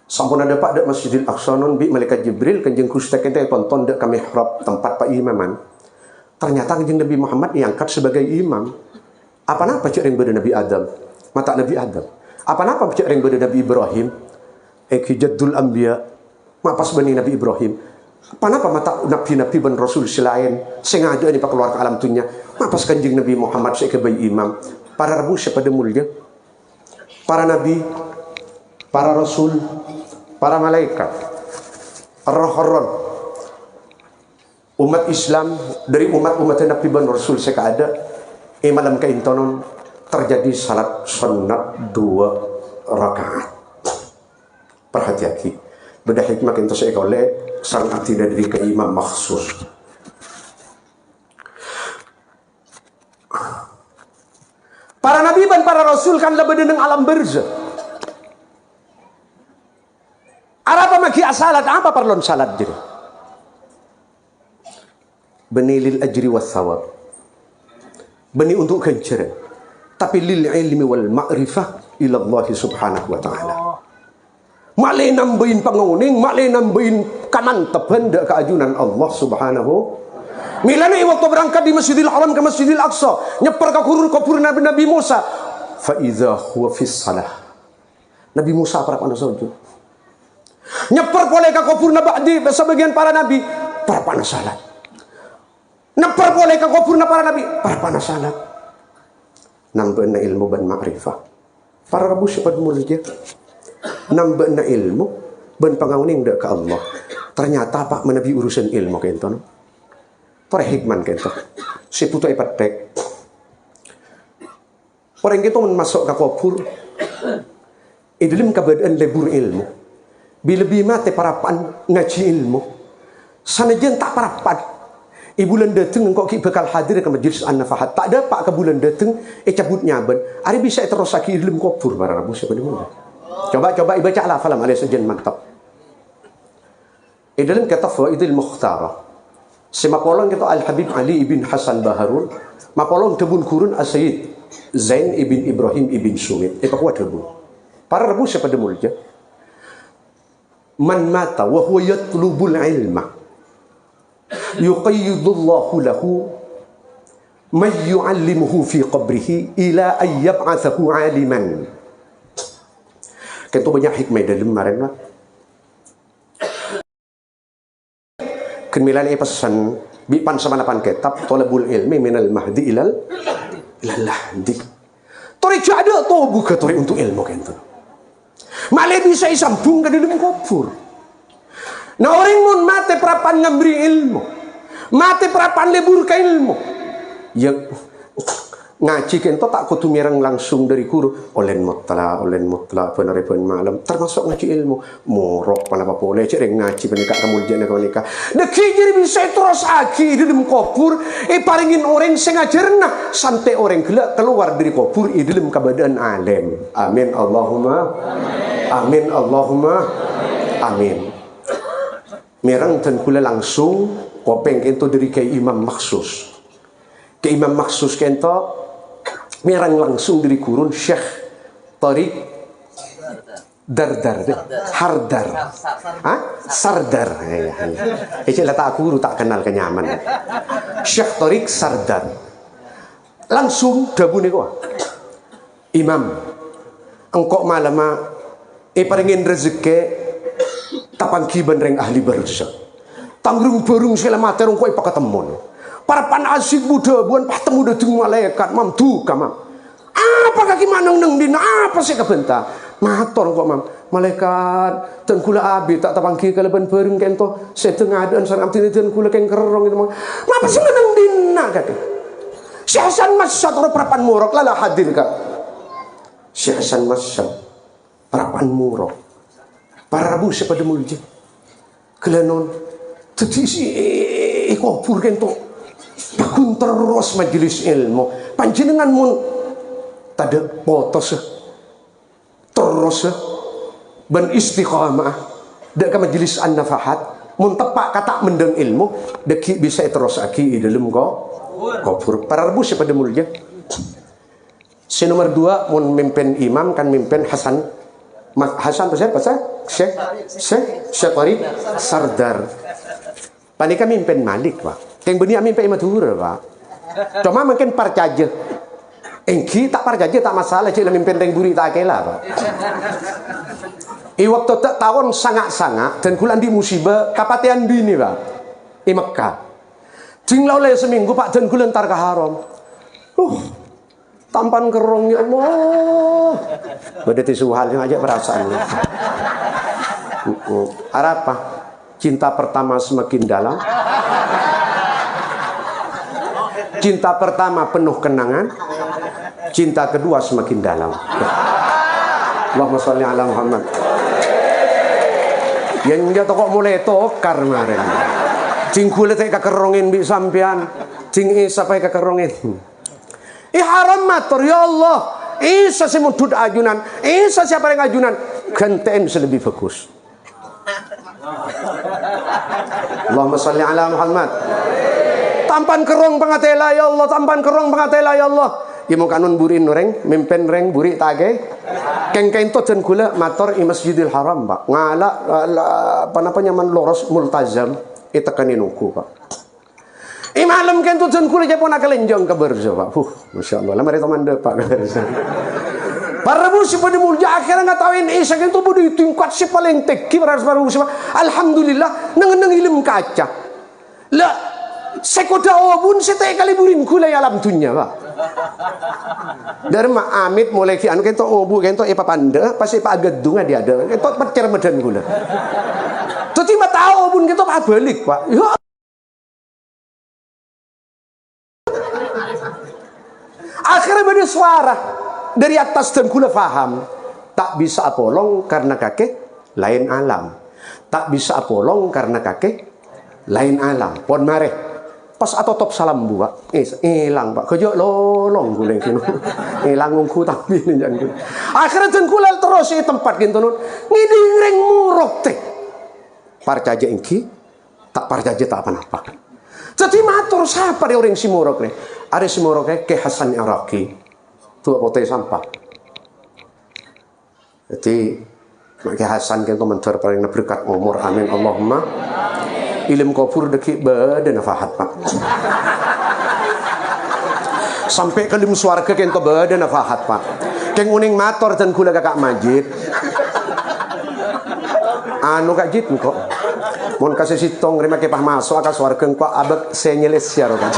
Sampun ada pak dak Masjidil Aqsa non bi malaikat Jibril Kanjeng Gusti kente tonton dak ke mihrab tempat pak imaman. Ternyata Kanjeng Nabi Muhammad diangkat sebagai imam. Apa napa cek ring beda Nabi Adam? Mata Nabi Adam. Apa napa cek ring beda Nabi Ibrahim? Jaddul Anbiya. Mapas bani Nabi Ibrahim. Apa napa mata nabi-nabi ben Rasul selain sengaja ini pak keluar ke alam dunia. Mapas Kanjeng Nabi Muhammad sebagai imam. Para rabu pada mulia. Para nabi, para rasul, para malaikat, roh-roh, umat Islam dari umat Nabi dan Rasul sekada malam kaintonon terjadi salat sunat 2 rakaat. Perhati-hati. Beda hikmah kita saya oleh sarang arti dari ke imam maksus. Para nabi dan para rasul kan lebih dengan alam barzakh. magi asalat apa perlon salat jadi? Beni lil ajri was thawab. Beni untuk ganjaran. Tapi lil ilmi wal ma'rifah ila Allah subhanahu wa ta'ala. Maklai nambahin panguning, maklai nambahin kamantapan dak keajunan Allah subhanahu. Milana waktu berangkat di Masjidil Haram ke Masjidil Aqsa, nyepar ke kubur Nabi Musa. Fa idza huwa fis salah. Nabi Musa para panas sujud. Nyepar boleh ke kubur Nabi sebagian para nabi para panas salat. Nyepar boleh ke kubur para nabi para panas salat. Nambahna ilmu ban ma'rifah. Para rabu sifat mulia. Nambahna ilmu ban panganguning dak ke Allah. Ternyata pak menabi urusan ilmu kenton. Para hikman kento. Si putu ipatek. Orang kita masuk ke kubur. Dalam keadaan lebur ilmu. Bila bima te parapan ngaji ilmu. Sanajan tak parapan. Bulan datang engkau ki bakal hadir ke majlis an-nafahat. Tak dapat ke bulan datang cabut nyaban. Ari bisa terus lagi dalam kubur para rabu siapa dimana. Coba baca lah falam alai sajan mantap. Dalam kitab Fawaidil Mukhtarah. Si mapolong kita Al-Habib Ali ibn Hasan Baharun. Mapolong tebun kurun As-Sayyid Zain ibn Ibrahim ibn Sumit. Itu kuat tebun. Para rabu siapa dimulja. Man mata wa huwa yatlubul ilma. Yuqayyidullahu lahu man yu'allimuhu fi qabrihi ila an yab'athahu 'aliman. Kentu banyak hikmah dalam marena. Kenmilan pesan bipan sama napan kitab talabul ilmi minal mahdi ilal lahdi. Tori ada to buka tori untuk ilmu kentu. Malah bisa isambung ke dalam kubur. Nah orang mun mati perapan ngambri ilmu. Mati perapan lebur ke ilmu. Ya ngaji kento tak kutu mirang langsung dari guru. Olen mutla penaripan malam. Termasuk ngaji ilmu. Morok panapa boleh cek ngaji penikah kamu jana kamu nikah. Deki jadi bisa terus lagi di dalam kubur. Paringin orang sengajarna sampai orang gelak keluar dari kubur di dalam keadaan alim. Amin Allahumma. Amin Allahumma. Amin. Merang dan kula langsung kopeng kento dari ke imam maksus. Ke imam maksus kento merang langsung dari kurun Syekh Tariq Hardar. Sardar. Tak aku tak kenal kenyaman. Syekh Tariq Sardar. Langsung dabune kok. Imam, engkau malama paringin rezeki tapangki bandreng ahli barzakh. Tangrung barung segala mater engkau pakatemon. Para pan asik buda buan patemu dateng malaikat mam tu kamam. Apa kaki manang nang dina apa sih kabenta? Mator kok mam. Malaikat dan kula abi tak tapangki kalaban bareng kento setengah dan sareng amtine dan kula keng kerong itu. Ngapa sih nang dina kata? Syekh Hasan Masyad ora prapan murok lala hadir ka. Syekh Hasan Masyad prapan murok. Para rabu siapa demulje. Kelanon tadi si kubur kento. Pakun terus majelis ilmu. Panjenengan mun tada potos terus ben istiqamah dak ka majelis an-nafahat mun tepak kata mendeng ilmu deki bisa terus aki dalam kubur. Para rabu siapa demulja. Si nomor 2 mun mimpin imam kan mimpin Hasan siapa Syekh Tariq Sardar. Panika mimpin Malik pak. Yang benih mimpin Madura pak. Cuma mungkin parcaje. Engki tak parcaje tak masalah cik mimpin teng buri tak kela pak. Waktu tak tahun sangat dan kulan di musibah kapatian bini pak. Mekah. Jinglau le seminggu pak dan kulan tar ke haram. Tampan kerong ya Allah. Berarti suhalnya aja perasaan. Apa? Cinta pertama semakin dalam. Cinta pertama penuh kenangan. Cinta kedua semakin dalam. Allahumma sholli ala Muhammad. Yang dia tokok mulai tokar kemarin. Cing kulit kayak kekerongin bi sampean. Cing sampai kekerongin. Haram matur ya Allah. Isa si mudud ajunan. Isa siapa yang ajunan? Ganten selebih bagus. Allahumma salli ala Muhammad. Tampan kerong pangatela ya Allah, tampan kerong pangatela ya Allah. Imo kanun burin reng, mimpen reng buri tage. Keng-keng to jen kula mator i Masjidil Haram, Pak. Ngala apa namanya man loros multazam itekanin uku, Pak. Malam kan tu jen kula japon akalenjong kabarjo, Pak. Masyaallah. Lamari teman de Pak. Para musi pada mulja akhirnya ngatawin isa kan tu budi tingkat si paling tinggi para musi. Alhamdulillah nang ilmu kaca. Lah sekoda obun setai kali burin kula alam dunya, Pak. Dari ma amit mulai ki anu kento obu kento epa panda pasti pak gedung dia ada kento pecer medan gula. Jadi ma tahu obun kento pak balik, Pak. Ya. Akhirnya ada suara dari atas dan kula faham tak bisa apolong karena kakek lain alam, tak bisa apolong karena kakek lain alam. Pon mare pas atau top salam buat hilang Pak kejo lolong guleng kino hilang ngungku tapi ini jangan akhirnya dan kula terus di tempat gitu nun ngiding murok teh parcaja ingki tak parcaja tak apa-apa. Jadi matur siapa dia orang si murok nih ada si murok ke Hasan Iraqi tua potai sampah. Jadi Mak Hasan kan komentar paling berkat umur amin Allahumma ilmu kafur deki badan fahat, Pak. Sampai ke lim swarga kento badan fahat, Pak. Keng uning mator dan kula kakak majid. Anu kak jit kok. Mon kasih sitong rima kepah masuk akal swarga kok abek senyeles siaro kak.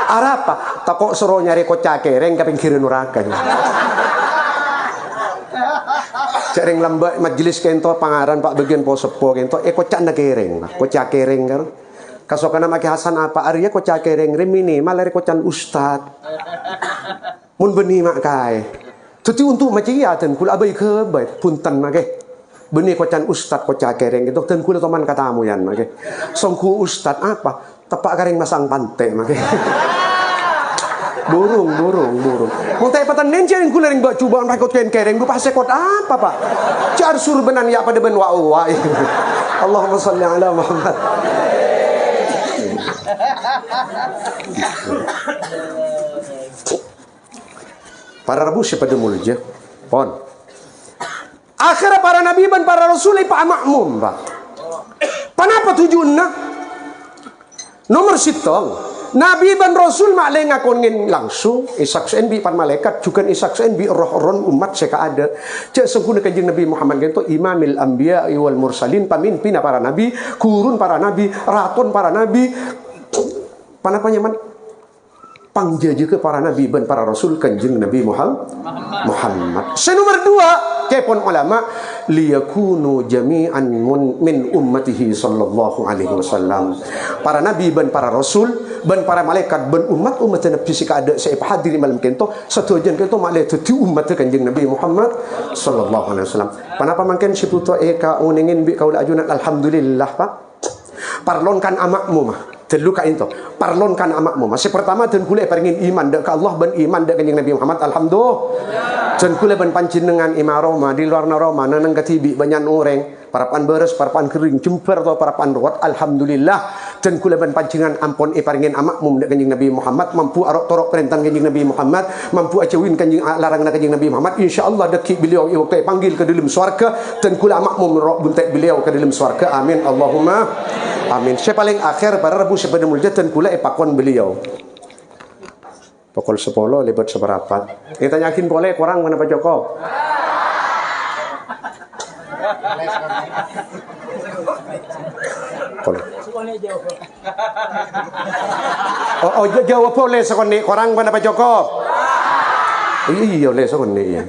Arapa? Takok suruh nyari kocak kereng ke pinggir neraka. Cereng lambat majelis kento pangaran Pak bagian posepo kento kocak na kereng, kocak kereng kan. Kasokana Maki Hasan apa Arya kocak kereng remini malari kocan ustad. Mun beni mak kai. Jadi untuk macia dan kula abai ke baik punten make. Beni kocan ustad kocak kereng itu dan kula teman katamu yan make. Songku ustad apa? Tepak kareng masang pantai make. Burung. Muntai patan nenci yang kula ring bak cubaan pakot kain kereng du pase kot apa, Pak? Car surbenan ya pada ben wa. Allahumma shalli ala Muhammad. Para rabu pada mulja. Pon. Akhirnya para nabi dan para rasul Pak makmum, Pak. Kenapa tujuannya? Nomor sitong. Nabi dan Rasul makleng ngakongin langsung isaksen bi pan malaikat juga isaksen bi roh-roh umat seka ada cek sempurna kanjeng Nabi Muhammad gento imamil anbiya wal mursalin pamimpin para nabi kurun para nabi raton para nabi panapanya man pangjaja ke para nabi dan para rasul kanjeng Nabi Muhammad. Nomor 2 kepon ulama liyakunu jami'an min ummatihi sallallahu alaihi wasallam. Para nabi dan para rasul dan para malaikat dan umat Nabi sika ada saya hadir malam kento satu ajan kento malaikat tu umat kanjeng Nabi Muhammad sallallahu alaihi wasallam. Panapa mangken si puto eka uningin bi kaula ajunan alhamdulillah, Pak. Parlonkan amakmu mah terluka itu parlonkan amakmu masih pertama dan kula peringin iman dak Allah ben iman dak kanjeng Nabi Muhammad alhamdulillah dan kula ben panjenengan imaroma di luar Roma nanang katibi banyak orang parapan beres parapan kering jemper atau parapan ruwat alhamdulillah dan kula ben panjenengan ampun peringin amakmu dak kanjeng Nabi Muhammad mampu arok torok perintah kanjeng Nabi Muhammad mampu acawin kanjeng larang kanjeng Nabi Muhammad insyaallah deki beliau waktu panggil ke dalam swarga dan kula amakmu merok buntek beliau ke dalam swarga amin Allahumma amin. Saya paling akhir para rabu sepada mulja dan kula pakon beliau. Pukul 10 lebat seperapat. Kita yakin boleh kurang mana Pak Joko? Oh, jawab boleh sekoni kurang mana Pak Joko? Iya, boleh sekoni ya.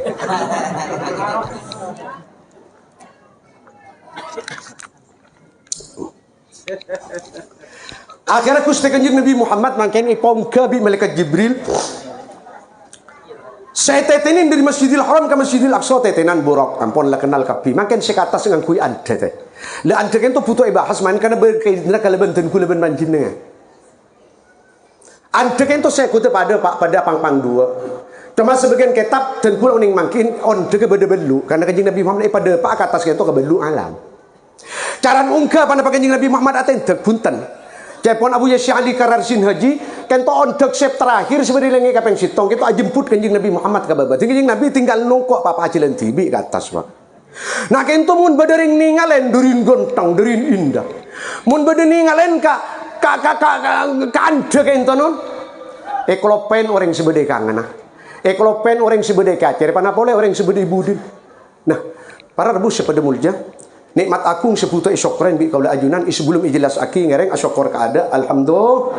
Akhirnya Gusti Kanjeng Nabi Muhammad mangken ipong gabi malaikat Jibril. Saya tetenin dari Masjidil Haram ke Masjidil Aqsa tetenan borok ampun lah kenal kapi. Mangken sekata dengan kui ada teh. Lah ada kan tu butuh bahas main karena berkaitan kalau benten kula ben panjenengan. Ada kan tu saya kutip pada pang-pang 2. Cuma sebagian kitab dan kula uning mangkin on deke beda belu karena Kanjeng Nabi Muhammad pada pak atas itu ke belu alam. Caran ungkap pada kanjeng Nabi Muhammad aten dek punten. Cepon Abu Yasya Ali Kararsin Haji kento ondek sep terakhir sebenarnya lengi kapeng sitong kita jemput kanjeng Nabi Muhammad ke bawah. Kanjeng Nabi tinggal nongkok papa ajilan tibi ke atas pak. Nah kento mun badering ningalen durin gontang durin indah. Mun badering ningalen ka ande kento non. Eklopen orang sebede kangen nah. Eklopen orang sebede kacer panapole orang sebede budin. Nah para rebus sepada mulja. Nikmat akung seputu isyokren bi kaula ajunan sebelum ijelas aki ngereng asyokor kaada alhamdulillah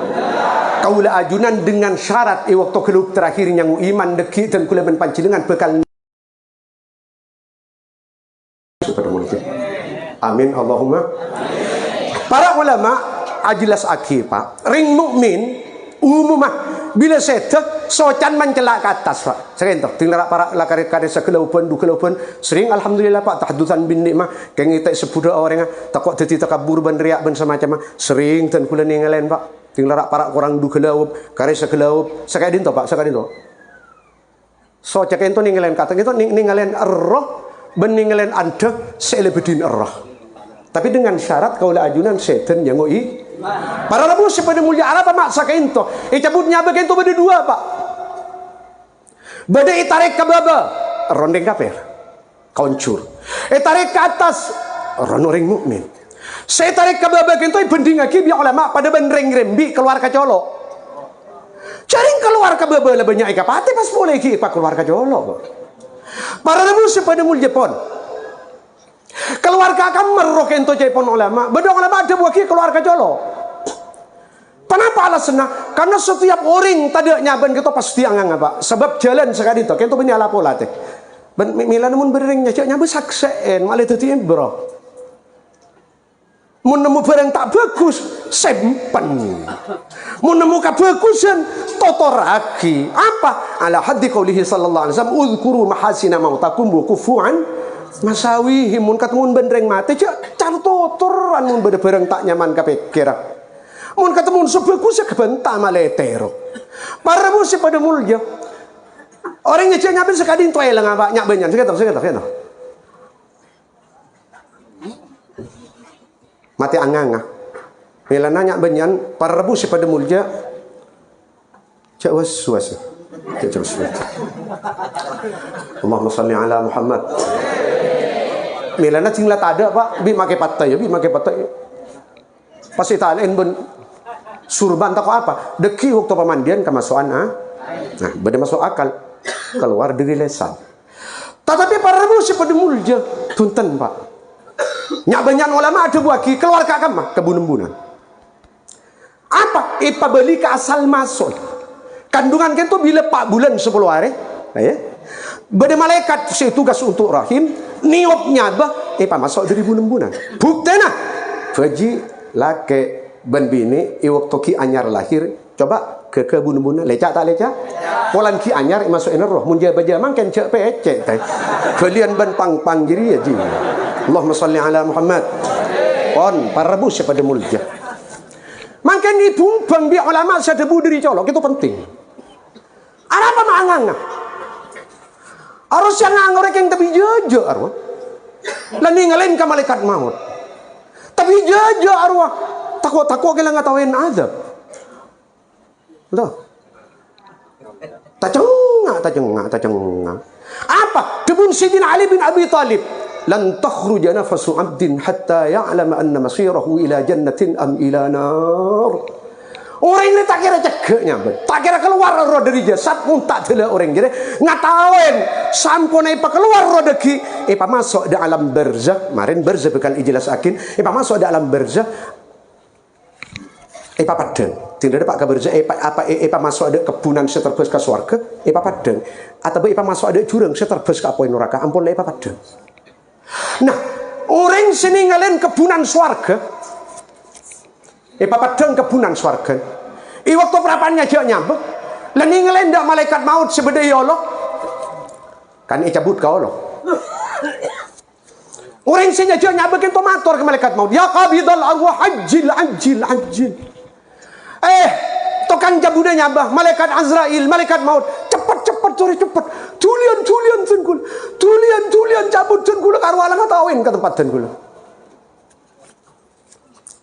kaula ajunan dengan syarat waktu kelub terakhir yang iman deki dan kula ben panjenengan bekal sepada mulki amin Allahumma. Para ulama ajelas aki pak ring mukmin umumah bila setek socan mencela ke atas pak sekentok tinggal para lakar-lakar sekelaupan dukelaupan sering alhamdulillah pak tahdusan bin nikmah keng itek sepuda orang takok teti takabur ban riak ban semacam sering ten kula ningalen pak tinggal para orang dukelaup kare sekelaup sekadin to pak sekadin to so cek ento ningalen kata itu ningalen roh ben ningalen anda selebedin roh tapi dengan syarat kaula ajunan setan yang ngoi para rabu sepada mulia apa maksa kento cabutnya begento beda dua pak beda itarik ke baba rondeng kafir kauncur tarik ke atas orang mukmin saya tarik ke baba kento bending aki biar ulama pada benreng rembi keluar ke colok caring keluar ke baba lebih banyak ikapati pas boleh ki pak keluar ke colok para rabu sepada mulia pon keluarga akan merok ento cepon ulama bedong ulama ada buah keluar ke jolo kenapa alasannya karena setiap orang tadi nyaban kita pasti angang apa sebab jalan sekali itu kento bini ala pola teh mila namun bering nyacak nyabu sakseen malah tadi bro mun nemu barang tak bagus simpen mun nemu kebagusan totoraki apa ala haddi qaulihi sallallahu alaihi wasallam uzkuru mahasina mautakum wa kufuan masawi mun ketemu bendreng mati cak cartotoran mun beda bareng tak nyaman kapekira mun ketemu sebagus kebentak maletero para musi pada mulja orang nyecek nyabin sekadin toel ngapa nyak benyan seketok mati anganga milana nyak benyan para rebusi pada mulja cak was Allahumma salli ala Muhammad milana tinggal tak ada pak bi make patai pasti talen ben surban tak apa deki waktu pemandian kemasukan nah beda masuk akal keluar dari lesan tetapi para rebusi pada mulja tunten pak nyak banyak ulama ada buaki keluar ke agama kebun-bunan apa ipa beli ke asal masuk kandungan kita bila 4 bulan 10 hari ya beda malaikat si tugas untuk rahim niopnya bah pak masuk dari bulan-bulan bukti nah faji laki ben bini waktu ki anyar lahir coba ke bulan-bulan lecak tak lecak polan ki anyar masuk roh mun jaga mangken cek pecek teh kalian ben pang jadi ya ji Allahumma salli ala Muhammad pon parabu pada mulja mangken ni bumbang bi ulama sadebu dari colok itu penting apa mangang harus yang ngorek yang tapi jojo arwah lan ninggalin ke malaikat maut tapi jojo arwah takut kala ngatawin azab loh tajengah apa debun Sayyidina Ali bin Abi Thalib lan takhruja nafasu 'abdin hatta ya'lama anna masirahu ila jannatin am ila nar. Orang ini tak kira cegeknya, tak kira keluar roh dari jasad pun tak ada orang jadi ngatawen sampun ipa keluar roh deki ipa masuk di alam barzakh marin barzakh bekal ijelas akin ipa masuk di alam barzakh ipa padang tidak ada pak kabar ipa masuk ada kebunan seterbes ke swarga ipa padang atau ipa masuk ada jurang seterbes ke apoy neraka ampun ipa padang. Nah orang sini ngalen kebunan swarga padang kebunan swarga waktu perapannya aja nyambek lan ngelen ndak malaikat maut sebeda ya Allah kan cabut ka Allah orang sini aja nyambek ento matur ke malaikat maut ya qabidal arwah ajil tokan jabuna nyabah malaikat Azrail malaikat maut cepat sore cepat tulian cabut tun kula karo alang tawin ke tempat den kula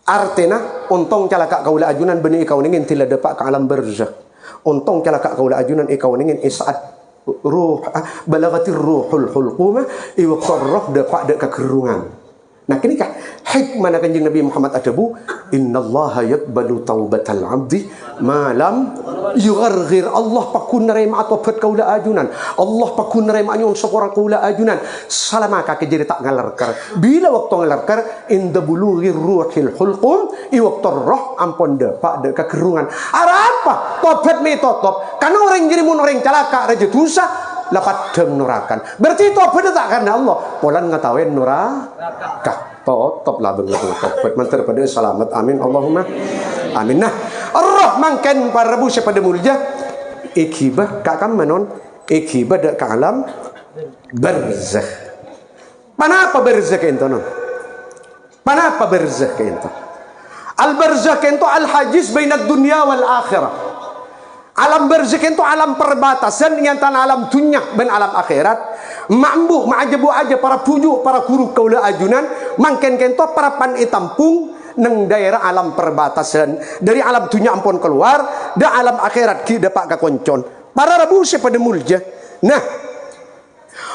Artinya untung calaka kaula ajunan bani ikau ningin tila dapat ke alam barzakh. Untung calaka kaula ajunan ikau ningin isaat ruh balagatir ruhul hulqumah iwaqtar roh dapat dek kekerungan. Nah kini kah hikmah kanjeng Nabi Muhammad adabu innallaha yaqbalu taubatal abdi malam yugharghir. Allah pakun nerima tobat kaula ajunan, Allah pakun nerima nyon seorang kaula ajunan salama ka jadi tak ngalarkar bila waktu ngalarkar inda bulughi ruhil hulqum iwaqtar roh ampun dapat dek kekerungan. Apa tobat me totop karena orang jadi mun orang calaka raja dosa lapat dem nurakan. Berarti tobat tak karena Allah. Polan ngatawen nuraka. Totop lah begitu tobat mantar pada selamat. Amin Allahumma amin. Nah, Allah mangken para rebu pada mulja ikibah kakam menon ikibah dak ke alam barzakh. Panapa barzakh ento non? Panapa barzakh ento? Al barzakh ento al hajiz baina dunya wal akhirah. Alam barzakh itu alam perbatasan yang tanah alam dunia dan alam akhirat. Mambu maajabu aja para pujuk para guru kaula ajunan mangken kento para pan itampung neng daerah alam perbatasan dari alam dunia ampun keluar da alam akhirat ki dapat kakoncon para rabu pada mulja. Nah,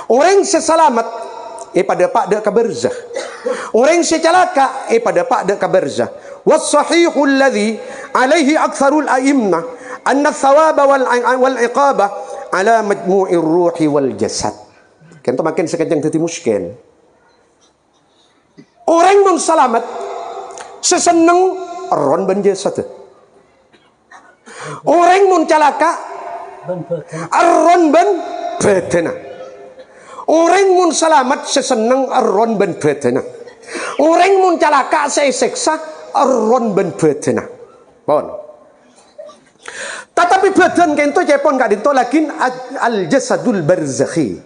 orang sesalamat pada pak dak kabarzakh. Orang secalaka pada pak dak kabarzakh. Was sahihul ladzi alaihi aktsarul a'immah anna thawaba wal iqabah ala majmu'ir ruhi wal jasad. Kento makin sekejang tadi muskil. Orang non selamat seseneng ron ben jasad. Orang non calaka ron ben badana. Orang non selamat seseneng ron ben badana. Orang non calaka seseksa ron ben badana. Pon. Tetapi badan kento cepon gak ditolakin al jasadul barzakhi.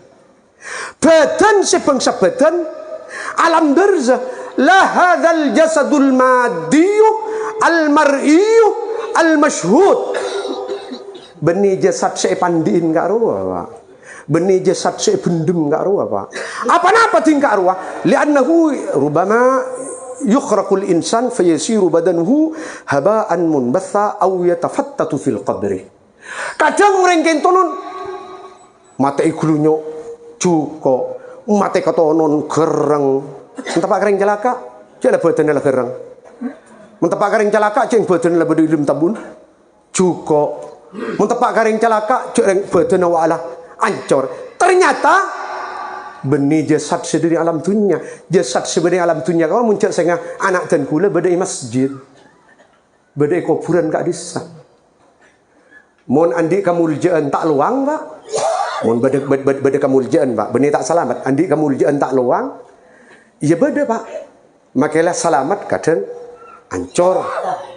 Badan sebangsa badan alam barzakh la hadzal jasadul madiyyu al mar'iyyu al mashhud. Beni jasad sepandiin gak ruwa Pak. Beni jasad sebendem gak ruwa Pak. Apa-apa tingkah ruwa li'annahu rubama yukhraqul insan fayasiru badanuhu haba'an munbatha aw yatafattatu fil qabri. Kadang orang kentonon mate igulunyo cuko mate katonon gereng mentepak kering celaka jala badannya lah gereng mentepak kering celaka ceng badannya lah badilim tabun cuko mentepak kering celaka ceng badannya wala ancor. Ternyata benih jasad sedari alam dunia, jasad sebenarnya alam dunia. Kalau muncul sehingga anak dan kula badai masjid, badai kuburan kak disa. Mon andi kamuljaan tak luang Pak. Mon badai kamuljaan Pak. Benih tak selamat. Andi kamuljaan tak luang. Iya badai Pak. Makailah selamat kadang ancor.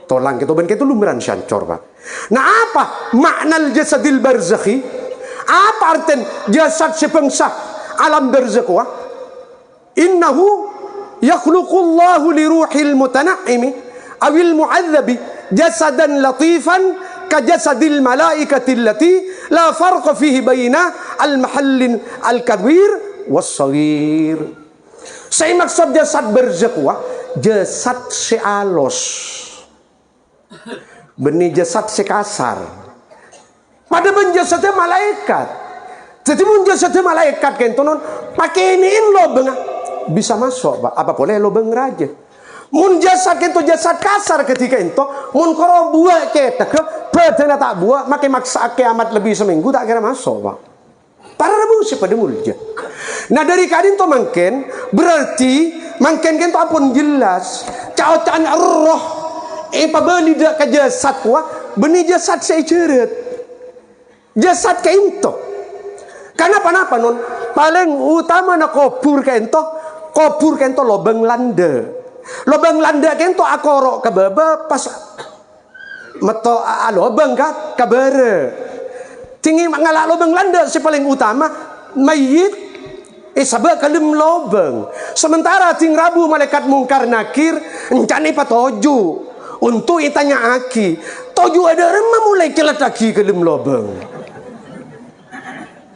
Tolang kita ben kita lumran ancor Pak. Nah apa makna jasadil barzakhi? Apa artinya jasad sebangsa alam barzakh? Innahu yakhluqullahu li ruhil mutana'imi awil mu'adzabi jasadan latifan ka jasadil malaikati allati la farqa fihi baina al mahallin al kabir was saghir. Saya maksud jasad barzakh jasad sealos benih jasad sekasar pada jasadnya malaikat. Jadi mun jasadnya malaikat kentonon pakai iniin lobeng bisa masuk Pak. Apa boleh lobeng raja. Mun jasad kento jasad kasar ketika itu mun koro buah ketek badannya tak buah makai maksa kiamat lebih seminggu tak kira masuk Pak. Para rebu pada mulja. Nah dari kadin to mangken berarti mangken kento apun jelas cautan roh pabali dak ke jasad benih jasad saya ceret. Jasad kento. Karena apa non? Paling utama na kubur kento lobeng landa. Lobeng landa kento akoro kababa pas meto lobeng ka kabare. Tinggi ngala lobeng landa si paling utama mayit sabak kalem lobeng. Sementara ting rabu malaikat mungkar nakir encani patoju untuk itanya aki. Toju ada remah mulai kelat aki kalem lobeng.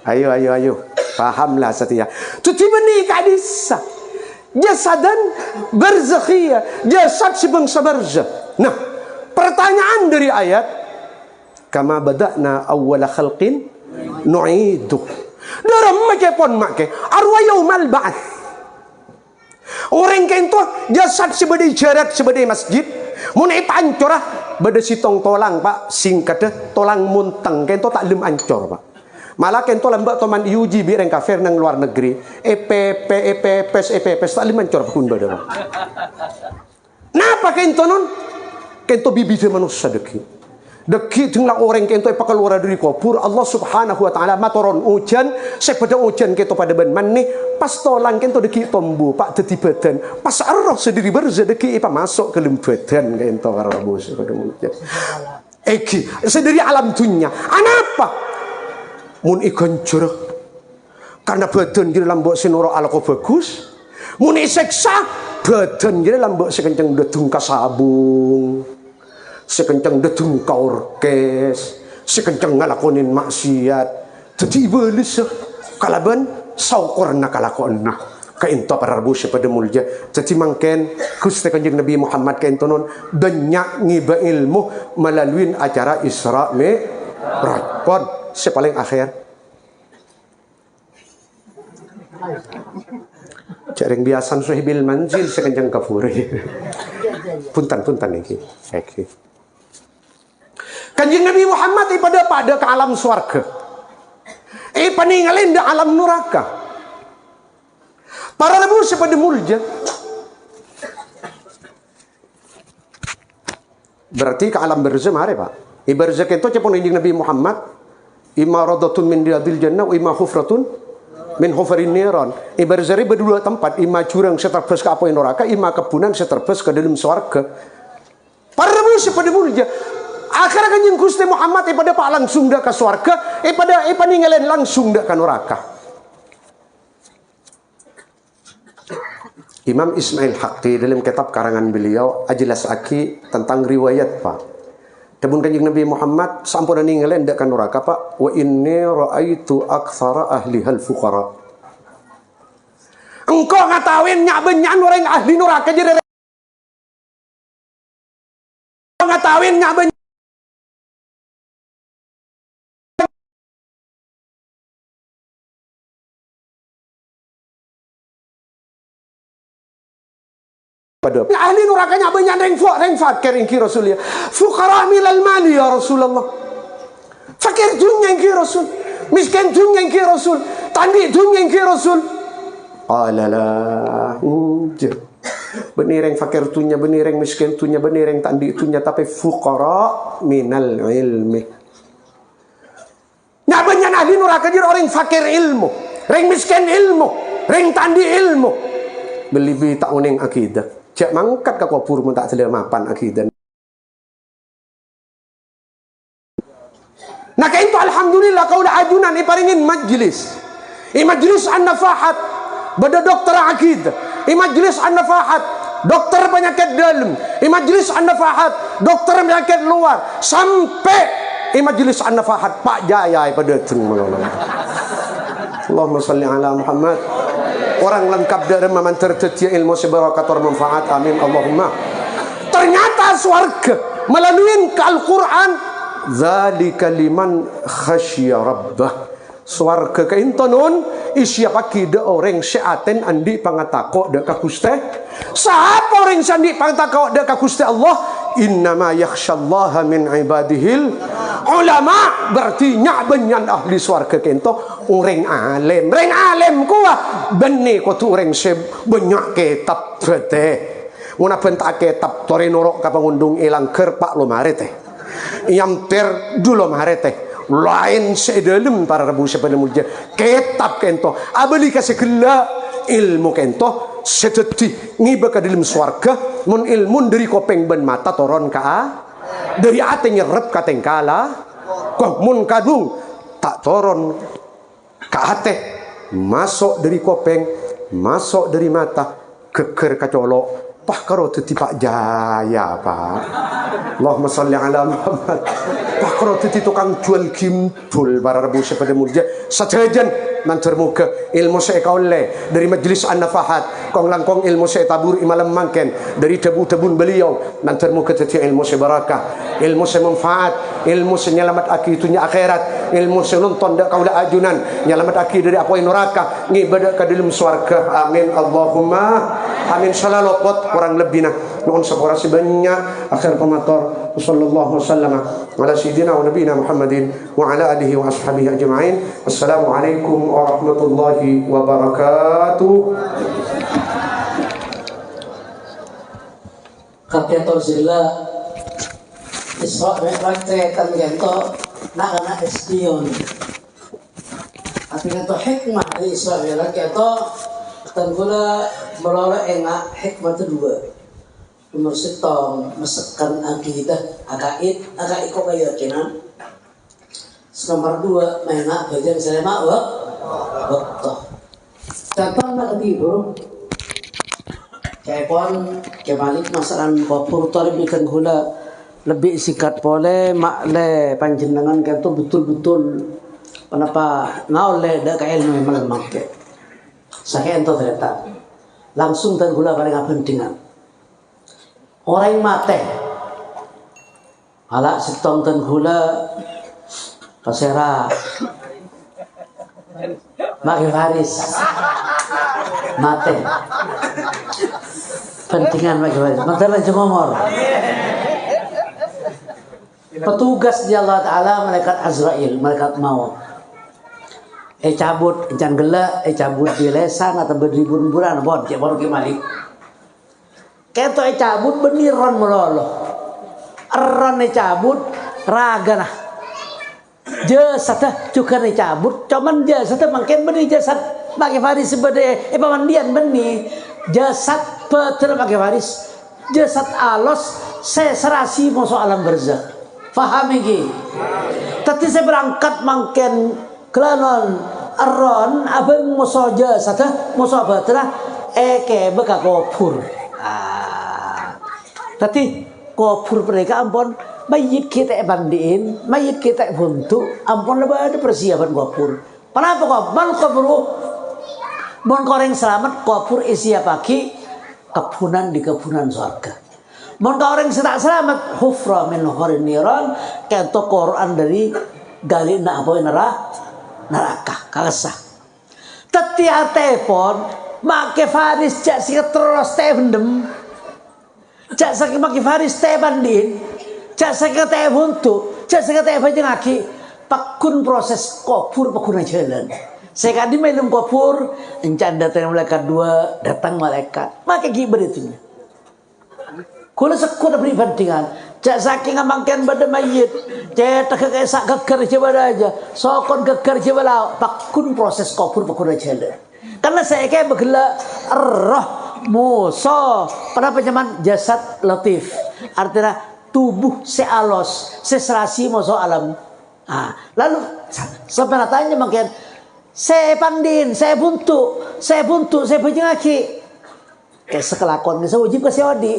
Ayo. Pahamlah setia. Cuci benih kadisa. jasadan barzakhiyah, jasad sebangsa barzakh. Nah, pertanyaan dari ayat, kama bada'na awwala khalqin nu'idu. Dalam make pon make arwah yaumal ba'ats. Orang kento jasad sebedai jarat sebedai masjid, mun pancor beda sitong tolang Pak, singkat tolang munteng kento tak lem ancor Pak. Malah kento lembak toman diuji bireng kafir nang luar negeri, EPPS tak lem ancor pun beda Pak. Napa kento non? Kento bibi de manusia deki. Deki tinggal orang kento pakal luar dari kubur, Allah Subhanahu wa taala matoron ujan, sepada ujan kento pada ben maneh pas tolang kento deki tombu Pak dadi badan. Pas arroh sendiri berzedeki ipa masuk ke dalam badan kento karo bos pada ujan. Eki sendiri alam dunia. Anapa? Mun ikan curah karena badan jadi lambok sinoro alako bagus. Mun iseksa badan jadi lambok sekencang dedung kasabung. Sekencang dedung ka orkes, sekencang ngalakonin maksiat. Jadi iblis kalaban saukor nakalakon kainto para rabu pada mulja. Jadi mangken Gusti Kanjeng Nabi Muhammad kainto non banyak ngiba ilmu melalui acara Isra Mi'raj. Pon sepaling akhir. Jarang biasan suhibil manzil sekencang kafuri. Puntan iki. Oke. Kanjeng Nabi Muhammad pada ke alam swarga. Paninggalin di alam neraka. Para nabi pada mulja. Berarti ke alam barzakh mare Pak. Barzakh itu cepon kanjeng Nabi Muhammad imma radatun min riyadil jannah wa imma hufratun min hufarin niran. Barzakh berdua tempat, imma jurang seterbes ke apoin neraka, imma kebunan seterbes ke dalam swarga. Para nabi pada mulja. Akhirnya kanjeng Gusti Muhammad pada pak langsung dah ke swarga, pada ninggalin langsung dah ke neraka. Imam Ismail Haqqi dalam kitab karangan beliau ajelas aki tentang riwayat Pak. Tabun kanjeng Nabi Muhammad sampun ninggalin dah ke neraka Pak. Wa inni raaitu aktsara ahli hal fuqara. Engkau ngatawin nyabenyan orang ahli neraka jadi ngatawin nyaben ahli nerakanya banyak reng fakir ingki Rasul ya. Fuqara milal mali ya Rasulullah. Fakir dunia ingki Rasul. Miskin dunia ingki Rasul. Tandi dunia ingki Rasul. Alalah. Benireng fakir dunia, benireng miskin dunia, benireng tandi dunia, tapi fuqara minal ilmi. Nah banyak ahli neraka jadi orang fakir ilmu, reng miskin ilmu, reng tandi ilmu. Beli tak uning akidah. Cak mangkat ke kubur mun tak selamapan akidah. Nah kain tu alhamdulillah kau dah ajunan iparingin majlis. Majlis an-nafahat bada dokter akidah. Majlis an-nafahat dokter penyakit dalam. Majlis an-nafahat dokter penyakit luar. Sampai majlis an-nafahat Pak Jaya pada tengah. Allahumma salli ala Muhammad. Orang lengkap dari memantar tetia ilmu seberakator manfaat. Amin Allahumma. Ternyata swarga melalui Al-Quran. Zalika liman khasya rabbah. Swarga kaintonun isya pakida orang seaten andi pangatako dek kakuste. Siapa orang sandi pangatako dek kakuste Allah? Innama yakhsyallaha min ibadihil ulama. Berarti nyak benyan ahli swarga kento orang alim. Reng alim kuah benih ko tu orang sebanyak kitab bete. Muna bentak kitab tore norok kapangundung ilang kerpak lo marete. Yamper dulu marete. Lain sedalem para rabu sepada mulja kitab kento abeli kasih gela ilmu kento seteti ngiba ke dalam swarga mun ilmun dari kopeng ben mata toron ka dari ate nyerep ka tengkala kok mun kadung tak toron ka ate masuk dari kopeng masuk dari mata geger kacolok Pak karo teti Pak Jaya Pak. Allahumma sholli ala Muhammad. Pak karo teti tukang jual gimbul para rebu sepada murja sajajan nanti muka ilmu saya kaule dari majlis an-nafahat kong langkong ilmu saya tabur imalam mangken dari tebu-tebun beliau nanti muka teti ilmu saya barakah ilmu saya manfaat ilmu saya nyelamat aki itunya akhirat ilmu saya nonton dak kaula ajunan nyelamat aki dari apa neraka ngibadah ke dalam swarga amin Allahumma amin salalopot kurang lebih nah nuhun saporasi banyak akhir pemator sallallahu wasallam ala sayyidina wa nabiyina Muhammadin wa ala alihi wa ashabihi ajma'in. Assalamualaikum warahmatullahi wabarakatuh. Kapiator sila Isra Mi'raj kan gento nak kana espion. Tapi gento hikmah dari Isra Mi'raj gento tanggula melora enggak hikmah kedua. Nomor setong mesekan akidah akaid kok keyakinan. Nomor dua menga bagian selema waktu. Contoh nak tidur. Kepon kebalik masalah kopur tori bikin gula lebih sikat pole makle panjenengan kento betul-betul kenapa ngaule dak ilmu memang make. Saya ento ternyata langsung dan gula paling pentingan. Orang mate ala setong dan gula pasera Maki Faris mate pentingan Maki Faris mantalan jengomor petugas di Allah Ta'ala malaikat Azrail malaikat maut cabut jangan gelak cabut di lesan atau beribu-ribuan bon cek baru kemalik keto cabut beniran melolo eran cabut raga nah jasad juga cabut cuman jasad makin benih jasad pakai Faris sebede pemandian benih jasad betul pakai Faris jasad alos saya serasi masuk alam barzakh paham iki tadi saya berangkat makin kelanon eron abang musuh jasad musuh batra eke beka kopur tadi kopur mereka ampun mayit kita bandiin mayit kita buntu ampun lebih ada persiapan kopur kenapa kok mal kopur bon koreng selamat kopur isi pagi kepunan di kepunan surga bon koreng tidak selamat hufra min hurin niran kento Quran dari gali nak apa neraka kakasah teti atepon make Faris jak sih terus tevendem jak sakit make Faris tebandin jak sakit tebuntu jak sakit tebajeng aki pakun proses kopur pakun jalan saya kadi melum kopur encan datang malaikat dua datang malaikat make giber itunya kula sekut beri bandingan jak saking ngamangkan pada mayit cetak kesak geger coba aja sokon geger coba lah pakun proses kopur pakun jalan karena saya kayak bergelak roh muso kenapa zaman jasad latif artinya tubuh sealos seserasi muso alam lalu sampai tanya makin saya pandin saya buntu saya bajing aki kayak sekelakon saya wajib ke seodi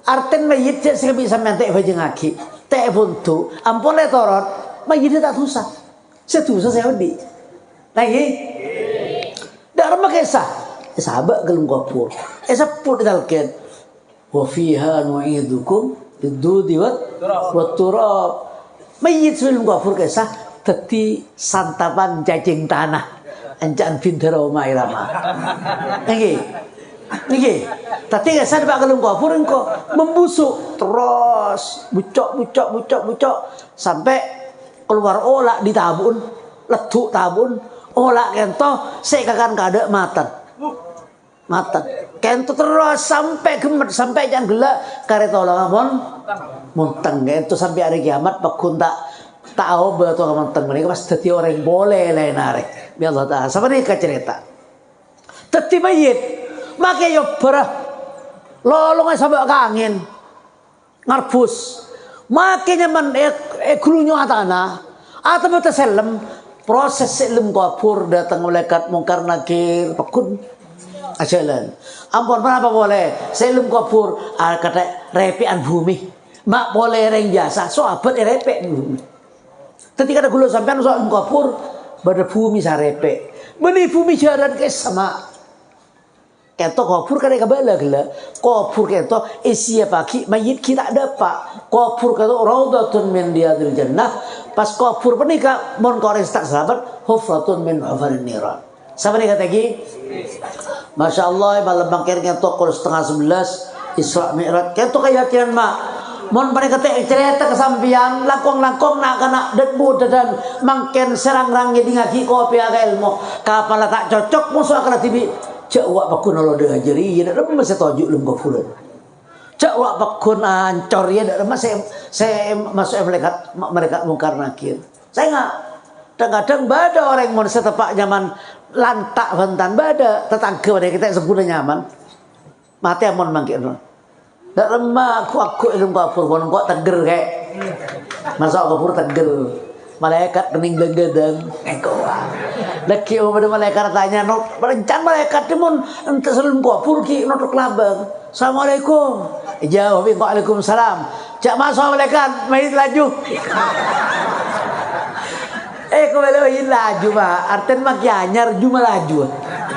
arten mayit saya bisa mentek bajing aki teh buntu ampun le torot mayitnya tak susah setusa saya odi lagi darma kesah sahabat gelung kopur seput dalken wa fiha nu'idukum bidudi wa turab mayit sebelum kopur kesah teti santapan cacing tanah anjan pintero mairama niki tadi kesah pak gelung kopur engko membusuk terus bucok sampai keluar olak di tabun leduk tabun olak kento sekakan kada matan kento terus sampai gemet sampai jangan gelak karet olah monteng kento sampai hari kiamat pakun tak tahu betul monteng mereka pas teti orang boleh lain narik biar Allah taala sama nih cerita teti mayit make yo berah lolong sampai ke angin ngarbus makanya men gulunya atana atau betul selem proses ilmu kopur datang malaikat mungkar nakir pakun Ajalan. Ampun kenapa boleh? Saya belum kapur kata repean bumi. Mak boleh reng biasa. So abad repek bumi. Ketika ada gula sampean soal kapur pada bumi sarepe. Beni bumi jaran ke sama. Keto kapur kan kabala gila. Kapur keto isia pagi mayit kita ada pak. Kapur keto raudatun min riyadil jannah. Pas kapur penika mon koreng tak sahabat hufratun min hufarin niran. Siapa nih kata lagi? Masya Allah malam bangkir keto kalau setengah 11 Isra Mi'raj keto keyakinan mak. Mon pada kata cerita kesampian langkong-langkong nak kena debu dan mangken serang-rang jadi ngaji kopi agak ilmu. Kapal tak cocok musuh akan tibi. Cak wak pakun Allah dah jari, ya dah masih tajuk lem kafuran. Cak wak pakun ancor ya dah masih saya masuk mereka mungkar nakir. Saya enggak kadang-kadang bada orang mau setepak nyaman lantak bentan bada tetangga pada kita sempurna nyaman. Mati amon mangkir. Dak remah aku ilmu kafur kok teger kayak. Masuk kafur teger. Malaikat kening begadang ekoa. Laki pada malaikat tanya, "No, berencan malaikat timun ente selum kafur ki notok labang." Assalamualaikum. Jawab, "Waalaikumsalam." Cak masuk malaikat, main laju. Kembali laju mah, artian mak nyar cuma laju.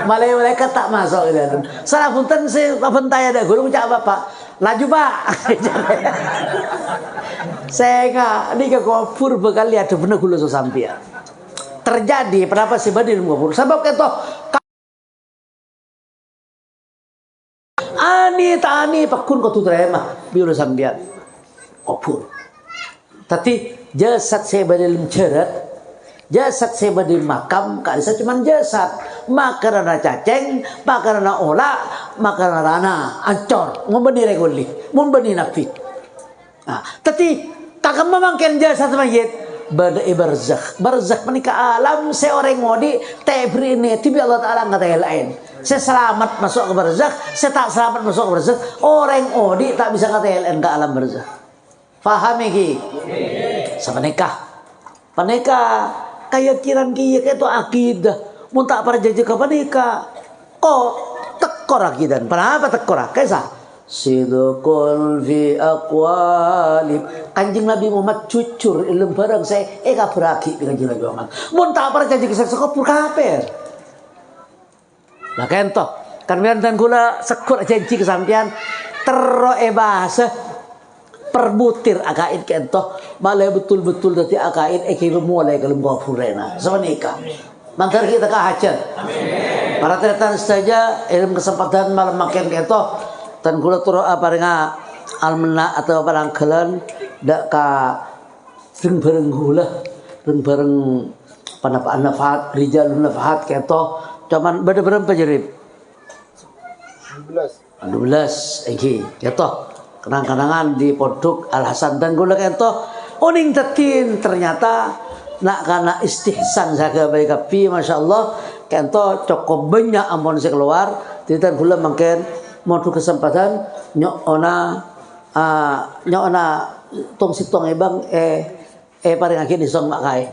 Malaikat tak masuk ke dalam. Salah punten saya bentai ada guru cak bapak. Laju pak. Saya enggak ini ke kafur bekali ada benar gula sampian. Terjadi kenapa sih badil kafur? Sebab keto ani pakun kau tu terima biru sampian kafur. Tapi jasad saya badil mencerat, jasad saya badil makam, kali saya cuma jasad. Makarana caceng, makarana olah, makarana rana, ancor, membeni reguli, membeni nafi. Nah, tapi tak memangkin jasad mayit pada barzakh. Barzakh menikah alam seorang modi tebri ini tibi Allah Taala kata yang lain. Saya selamat masuk ke barzakh, saya tak selamat masuk ke barzakh. Orang modi tak bisa kata yang lain ke alam barzakh. Faham iki? Sama nikah. Panikah keyakinan kia itu akidah. Mun tak para janji ke panika. Kok tekor akidah. Kenapa tekor? Kaisa sidqul fi aqwalib. Kanjeng Nabi Muhammad jujur ilmu barang saya beraki dengan Kanjeng Nabi Muhammad. Mun tak para janji kisah sekopur kafir. Lah kento kan dan kula sekut janji kesampian teroe bahasa perbutir akaid kento malah betul-betul dadi akaid mulai kalau ngafurena sama nikah. Mangkar kita ke hajat. Para tretan saja ilmu kesempatan malam makin kento dan kula turu aparenga almena atau parangkelan dak ka sing bareng gula bareng panapaan nafaat rijal nafaat kento cuman beda berapa jerip 12 iki kento kenang-kenangan di Pondok Al Hasan dan kula kento oning tetin ternyata nak kana istihsan jaga baik api Masya Allah kento cukup banyak ampun saya keluar tidak gula makin mau kesempatan nyokona tong sitong ebang paling akhir di song mak kai